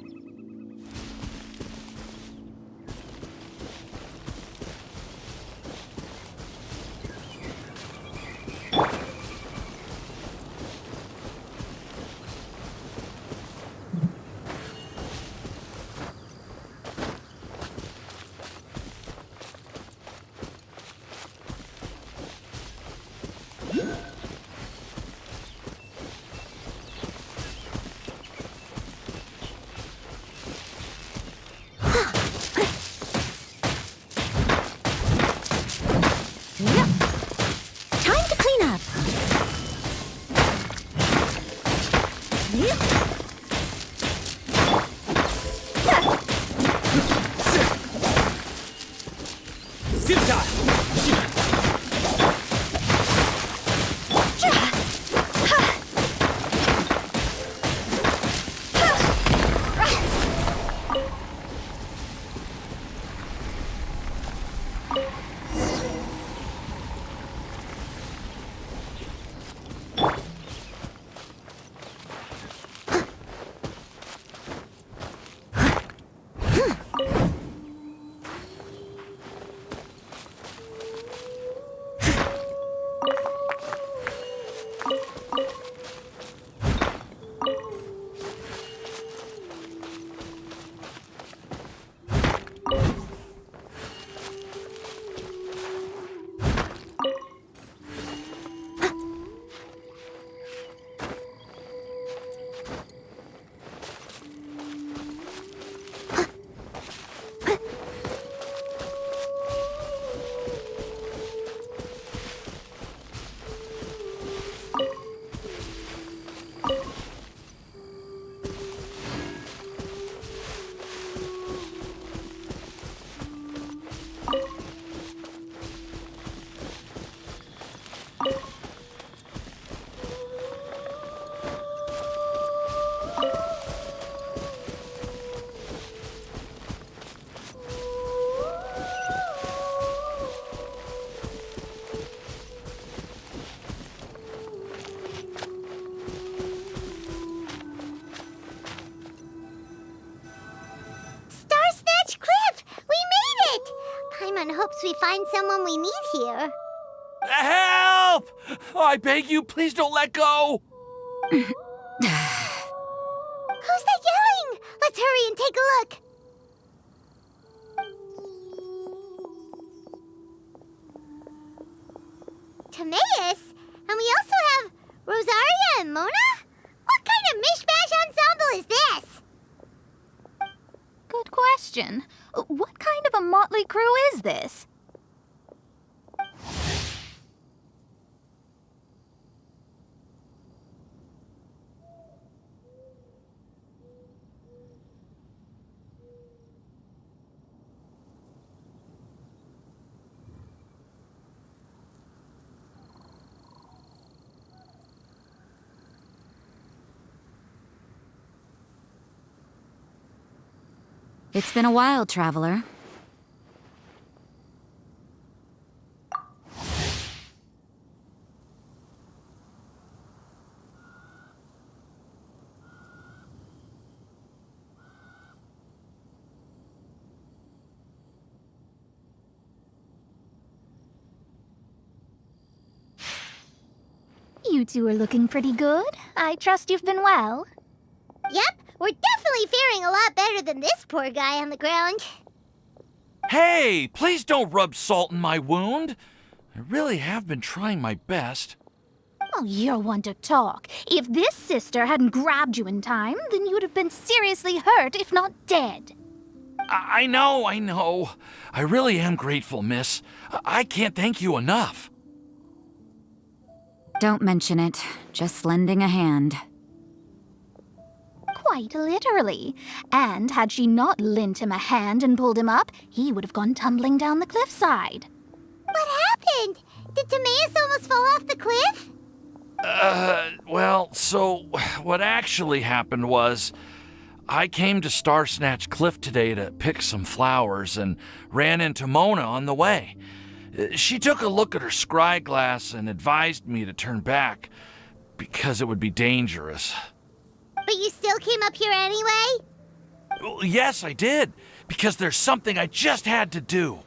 Time to clean up. hopes we find someone we need here. Help! I beg you, please don't let go! Who's that yelling? Let's hurry and take a look. Timaeus? And we also have Rosaria and Mona? What kind of mishmash ensemble is this? Good question. What kind of a motley crew is this? It's been a while, traveler. You two are looking pretty good. I trust you've been well. Yep, we're definitely faring a lot better than this poor guy on the ground. Hey, please don't rub salt in my wound. I really have been trying my best. Oh, you're one to talk. If this sister hadn't grabbed you in time, then you'd have been seriously hurt, if not dead. I know. I really am grateful, miss. I can't thank you enough. Don't mention it. Just lending a hand. quite literally. And had she not lent him a hand and pulled him up, he would have gone tumbling down the cliffside. What happened? Did Timaeus almost fall off the cliff? Well, so what actually happened was I came to Star Snatch Cliff today to pick some flowers and ran into Mona on the way. She took a look at her scry glass and advised me to turn back because it would be dangerous. But you still came up here anyway? Well, yes, I did, because there's something I just had to do.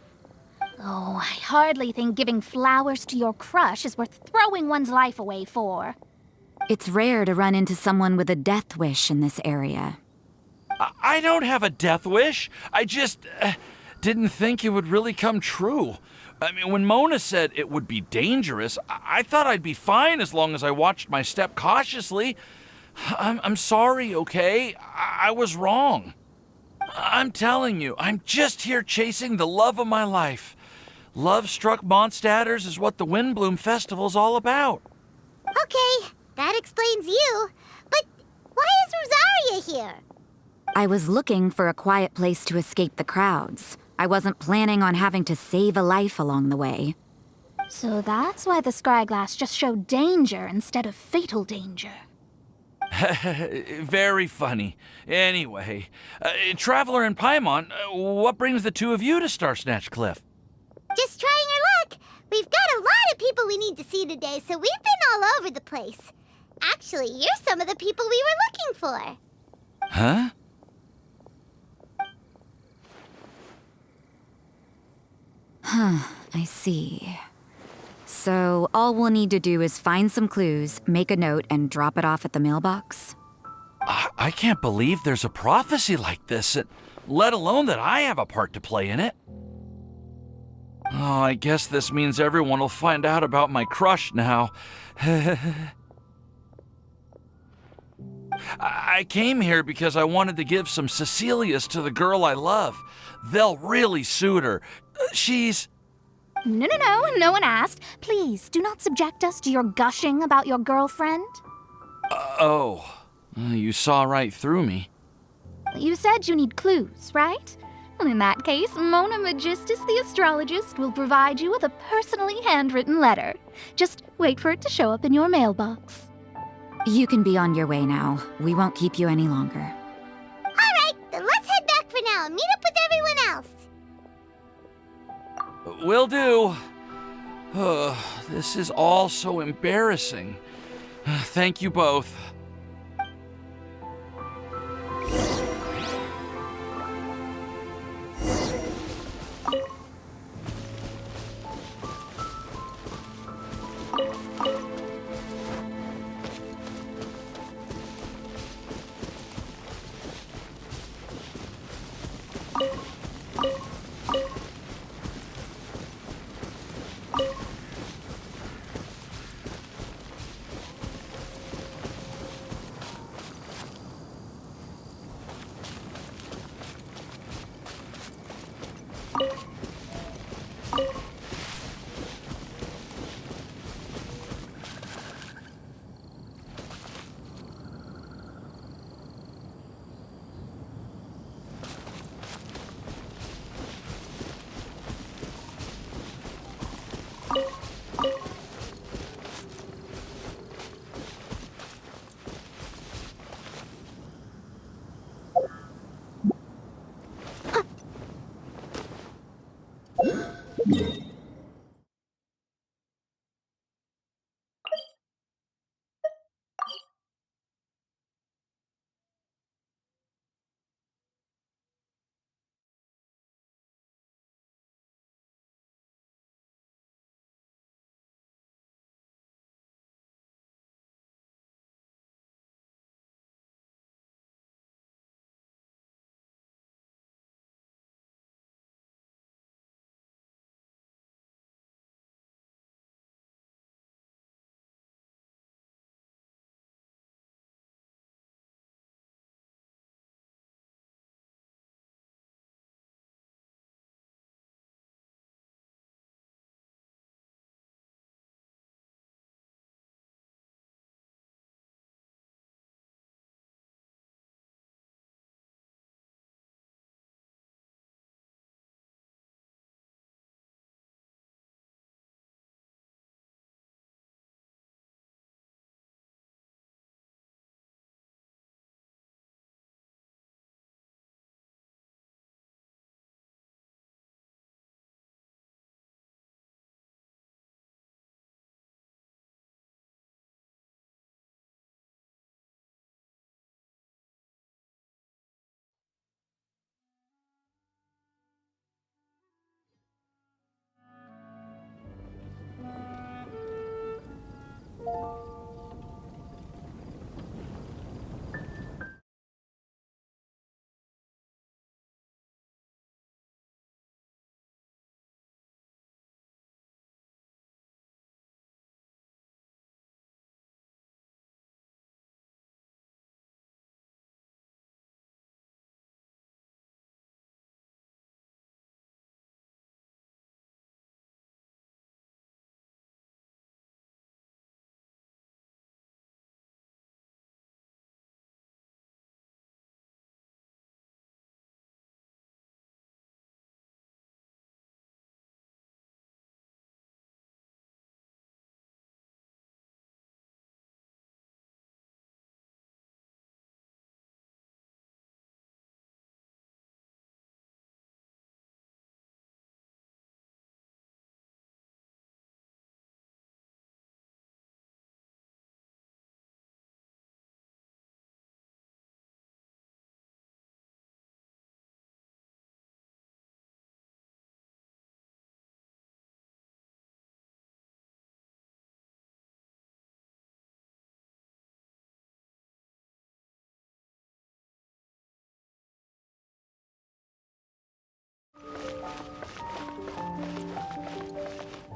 Oh, I hardly think giving flowers to your crush is worth throwing one's life away for. It's rare to run into someone with a death wish in this area. I don't have a death wish. I just didn't think it would really come true. I mean, when Mona said it would be dangerous, I thought I'd be fine as long as I watched my step cautiously. I'm sorry, okay? I was wrong. I'm telling you, I'm just here chasing the love of my life. Love-struck Mondstadters is what the Windblume Festival's all about. Okay, that explains you. But why is Rosaria here? I was looking for a quiet place to escape the crowds. I wasn't planning on having to save a life along the way. So that's why the scry glass just showed danger instead of fatal danger. Very funny. Anyway, Traveler and Paimon, what brings the two of you to Star Snatch Cliff? Just trying our luck. We've got a lot of people we need to see today, so we've been all over the place. Actually, you're some of the people we were looking for. Huh? I see. So all we'll need to do is find some clues, make a note, and drop it off at the mailbox? I can't believe there's a prophecy like this, let alone that I have a part to play in it. Oh, I guess this means everyone will find out about my crush now. I came here because I wanted to give some Cecilias to the girl I love. They'll really suit her. She's... No, no one asked. Please, do not subject us to your gushing about your girlfriend. You saw right through me. You said you need clues, right? Well, in that case, Mona Magistus the astrologist will provide you with a personally handwritten letter. Just wait for it to show up in your mailbox. You can be on your way now. We won't keep you any longer. All right, then let's head back for now and meet up with everyone else. Will do. This is all so embarrassing. Thank you both.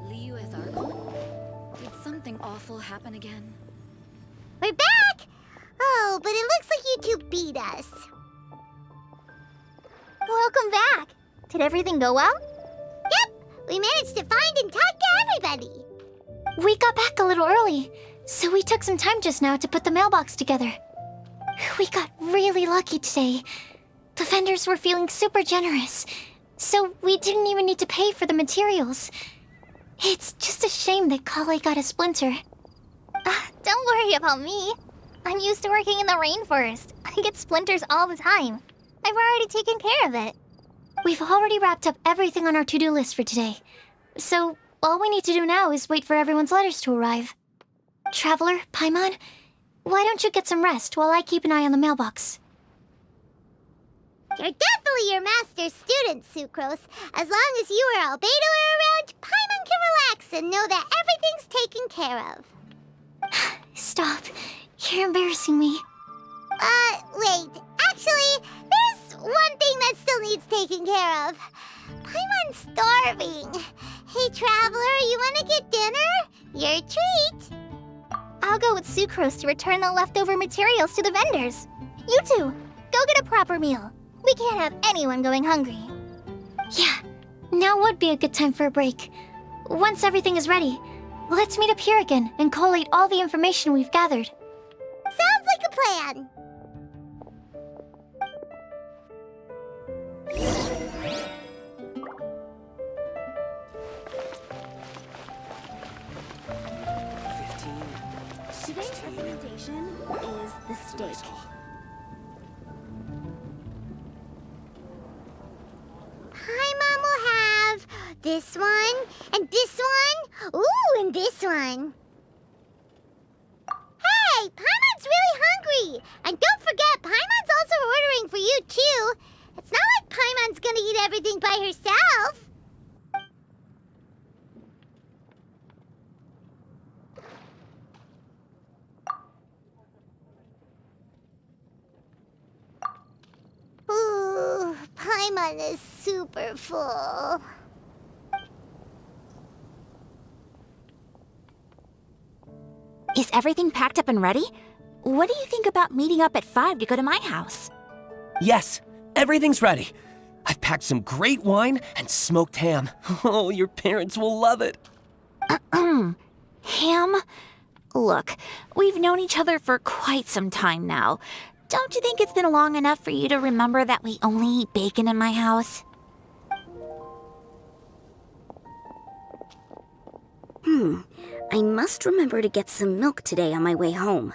Liu as Argon? Did something awful happen again? We're back! Oh, but it looks like you two beat us. Welcome back. Did everything go well? Yep, we managed to find and talk to everybody. We got back a little early, so we took some time just now to put the mailbox together. We got really lucky today. The vendors were feeling super generous, so we didn't even need to pay for the materials. It's just a shame that Kale got a splinter. Don't worry about me. I'm used to working in the rainforest. I get splinters all the time. I've already taken care of it. We've already wrapped up everything on our to-do list for today. So, all we need to do now is wait for everyone's letters to arrive. Traveler, Paimon, why don't you get some rest while I keep an eye on the mailbox? You're definitely your master's student, Sucrose. As long as you or Albedo are around, Paimon can relax and know that everything's taken care of. Stop. You're embarrassing me. Wait. Actually, there's one thing that still needs taking care of. Paimon's starving. Hey, Traveler, you want to get dinner? Your treat. I'll go with Sucrose to return the leftover materials to the vendors. You two, go get a proper meal. We can't have anyone going hungry. Yeah, now would be a good time for a break. Once everything is ready, let's meet up here again and collate all the information we've gathered. Sounds like a plan. Today's recommendation is the steak. Paimon will have this one, and this one, ooh, and this one. Hey, Paimon's really hungry! And don't forget, Paimon's also ordering for you, too. It's not like Paimon's gonna eat everything by herself. Ooh, Paimon is super full. Is everything packed up and ready? What do you think about meeting up at 5 to go to my house? Yes, everything's ready. I've packed some great wine and smoked ham. Oh, your parents will love it. Ham? Look, we've known each other for quite some time now. Don't you think it's been long enough for you to remember that we only eat bacon in my house? I must remember to get some milk today on my way home.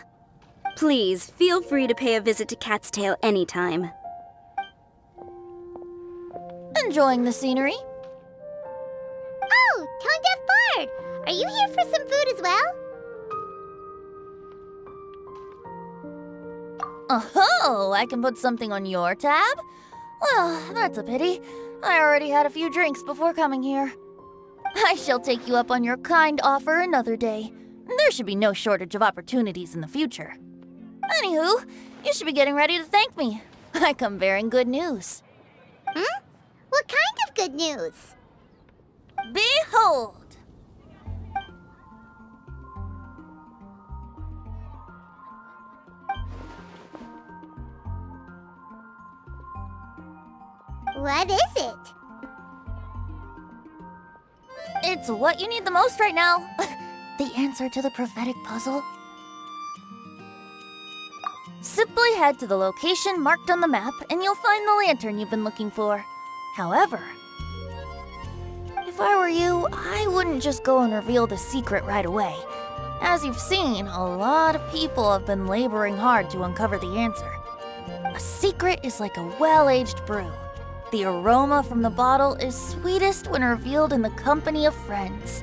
Please, feel free to pay a visit to Cat's Tail anytime. Enjoying the scenery? Oh, Tone Deaf Bard! Are you here for some food as well? Oh, I can put something on your tab? Well, that's a pity. I already had a few drinks before coming here. I shall take you up on your kind offer another day. There should be no shortage of opportunities in the future. Anywho, you should be getting ready to thank me. I come bearing good news. What kind of good news? Behold! What is it? It's what you need the most right now. The answer to the prophetic puzzle. Simply head to the location marked on the map and you'll find the lantern you've been looking for. However, if I were you, I wouldn't just go and reveal the secret right away. As you've seen, a lot of people have been laboring hard to uncover the answer. A secret is like a well-aged brew. The aroma from the bottle is sweetest when revealed in the company of friends.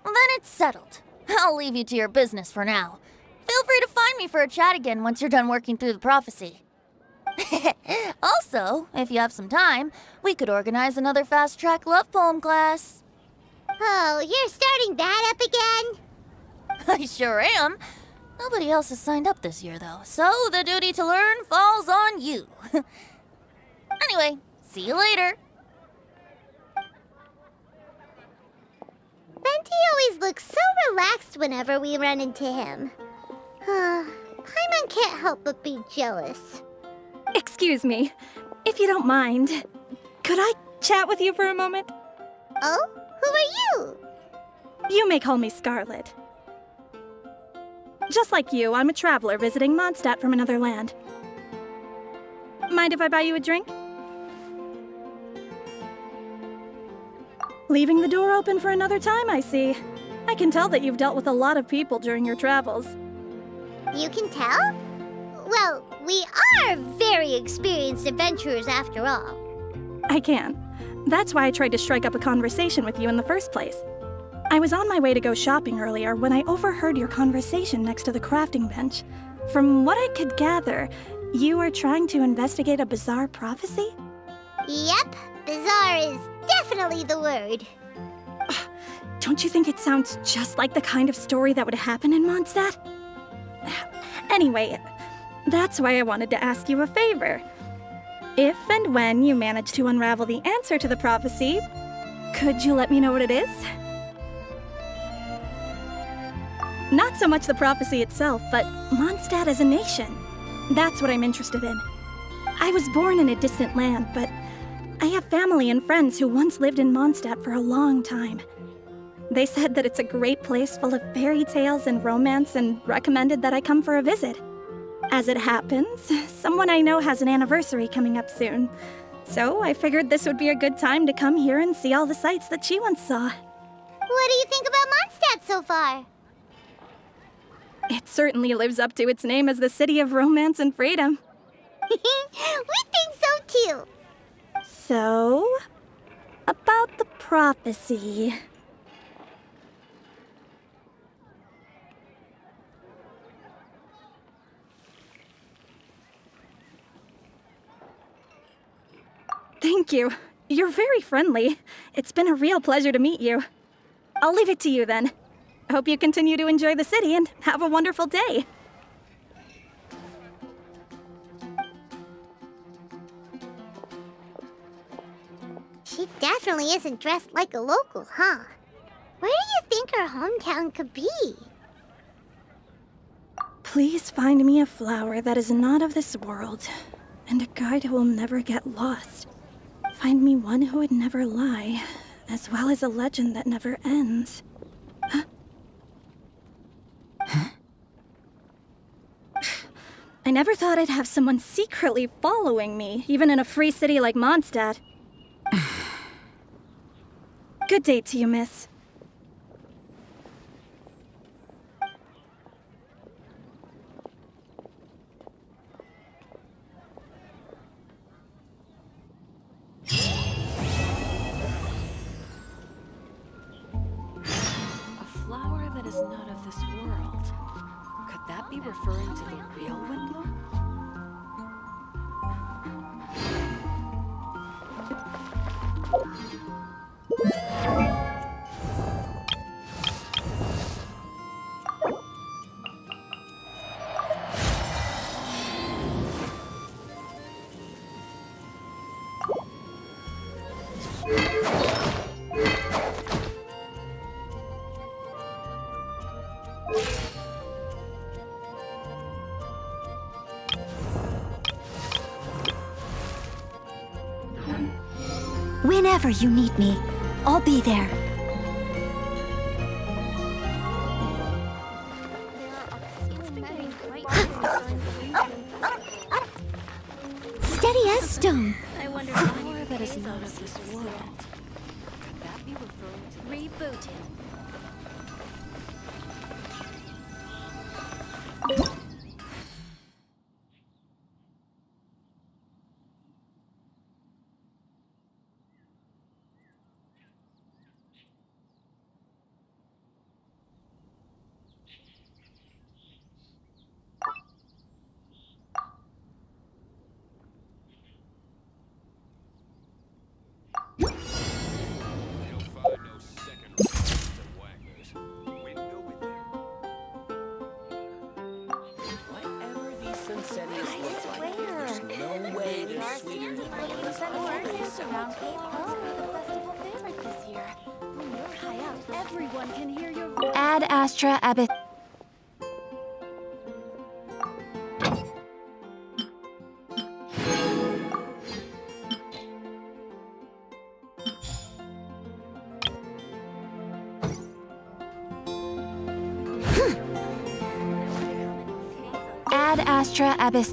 Then it's settled. I'll leave you to your business for now. Feel free to find me for a chat again once you're done working through the prophecy. Also, if you have some time, we could organize another fast-track love poem class. Oh, you're starting that up again? I sure am. Nobody else has signed up this year, though, so the duty to learn falls on you. Anyway, see you later. Venti always looks so relaxed whenever we run into him. Paimon can't help but be jealous. Excuse me, if you don't mind, could I chat with you for a moment? Oh? Who are you? You may call me Scarlet. Just like you, I'm a traveler visiting Mondstadt from another land. Mind if I buy you a drink? Leaving the door open for another time, I see. I can tell that you've dealt with a lot of people during your travels. You can tell? Well, we are very experienced adventurers after all. I can. That's why I tried to strike up a conversation with you in the first place. I was on my way to go shopping earlier when I overheard your conversation next to the crafting bench. From what I could gather, you were trying to investigate a bizarre prophecy? Yep, bizarre is definitely the word. Don't you think it sounds just like the kind of story that would happen in Mondstadt? Anyway, that's why I wanted to ask you a favor. If and when you manage to unravel the answer to the prophecy, could you let me know what it is? Not so much the prophecy itself, but Mondstadt as a nation. That's what I'm interested in. I was born in a distant land, but I have family and friends who once lived in Mondstadt for a long time. They said that it's a great place full of fairy tales and romance and recommended that I come for a visit. As it happens, someone I know has an anniversary coming up soon. So I figured this would be a good time to come here and see all the sights that she once saw. What do you think about Mondstadt so far? It certainly lives up to its name as the city of romance and freedom. We think so too. So, about the prophecy. Thank you. You're very friendly. It's been a real pleasure to meet you. I'll leave it to you then. Hope you continue to enjoy the city and have a wonderful day. She definitely isn't dressed like a local, huh? Where do you think her hometown could be? Please find me a flower that is not of this world, and a guide who will never get lost. Find me one who would never lie, as well as a legend that never ends. Huh? I never thought I'd have someone secretly following me, even in a free city like Mondstadt. Good day to you, miss. Flower that is not of this world. Could that be referring to the real windblume? Whenever you need me, I'll be there. Steady as stone. I wonder flower that is not of this world. Could that be referring to rebooting? Sunsettiest look like. Swear. There's no way We they're are sweeter seeing than people those sunsettias around Cape Coast for the festival favorite this year. When you're high up, everyone can hear your voice. Ad Astra Abyss. Ad Astra Abyss.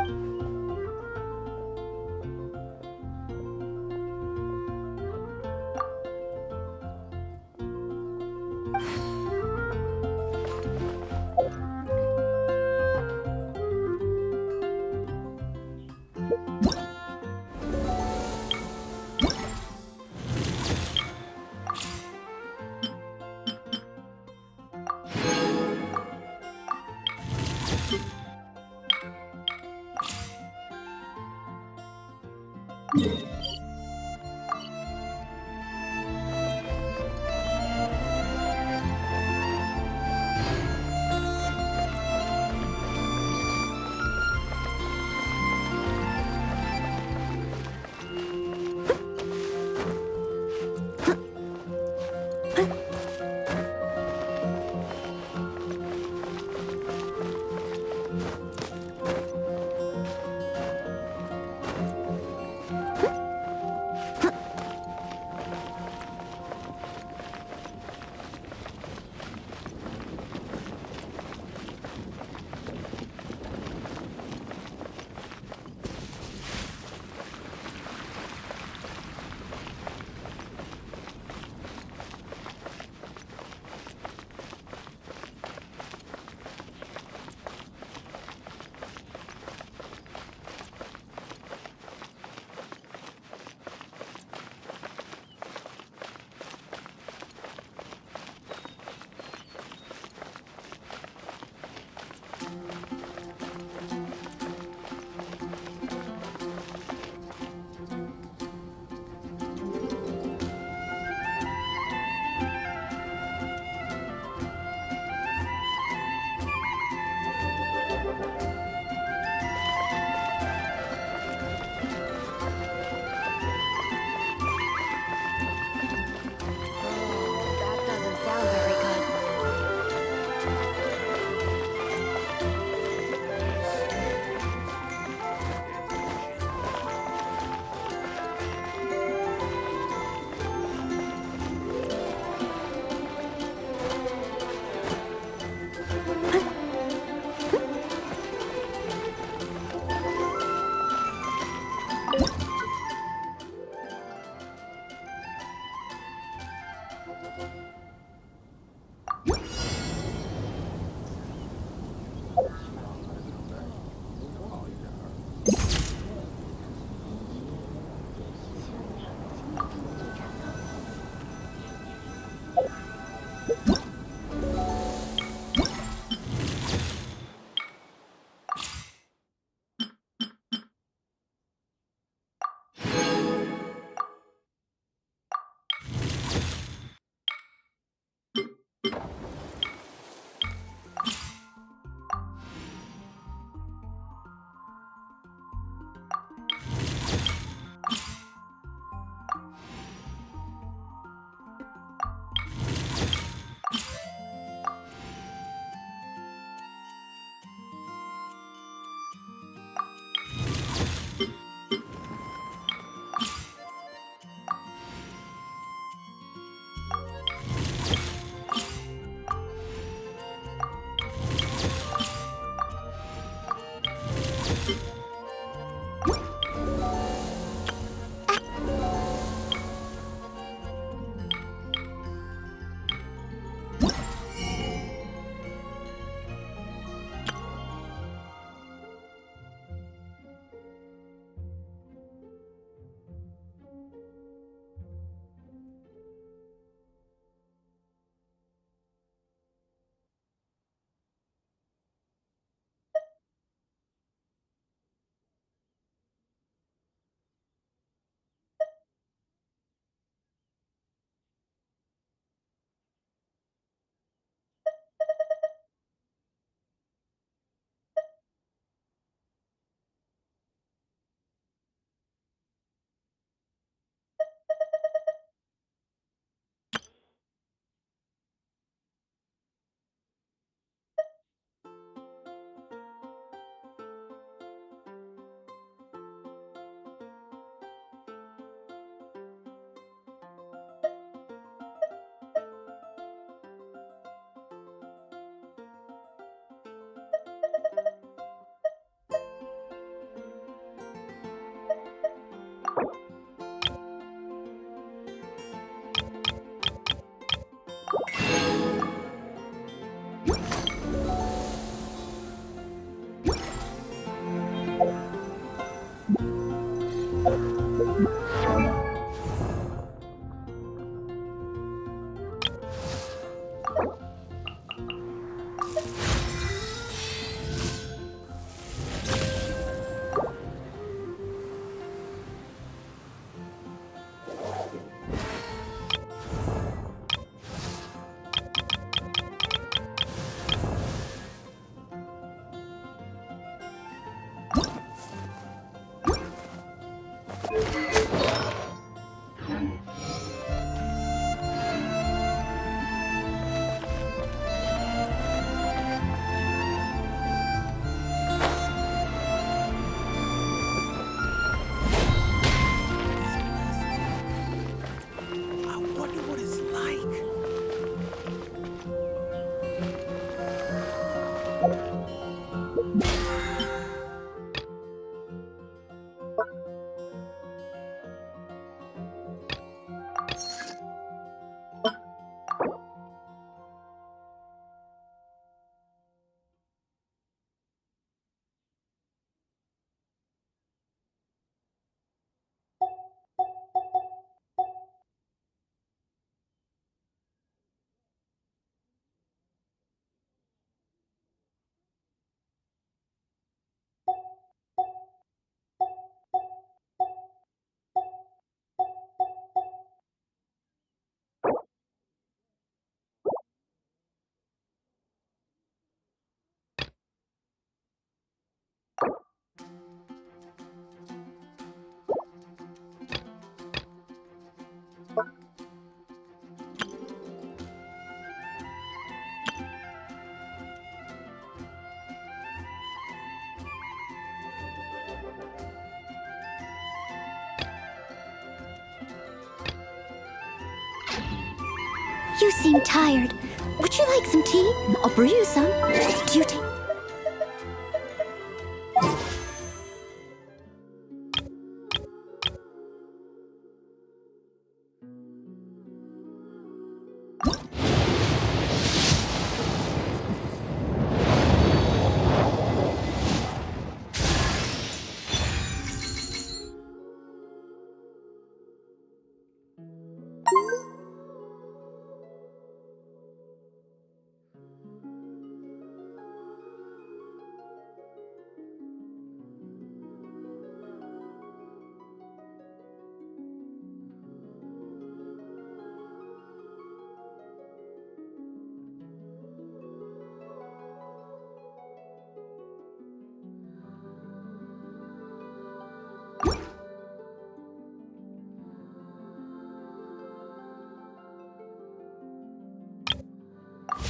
You seem tired. Would you like some tea? I'll brew you some. Do you take...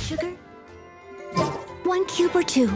Sugar? 1 cube or 2?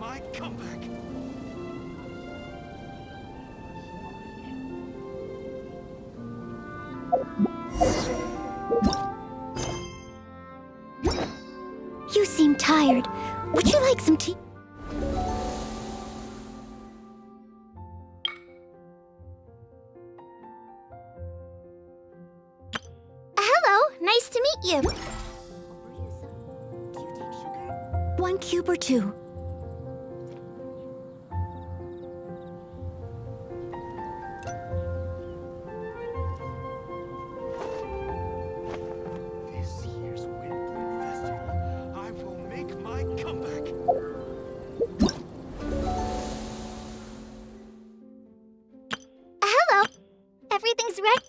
My comeback! You seem tired. Would you like some tea? Hello, nice to meet you. 1 cube or 2? This year's Windblume Festival, I will make my comeback. Hello. Everything's ready.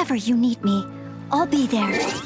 Whenever you need me, I'll be there.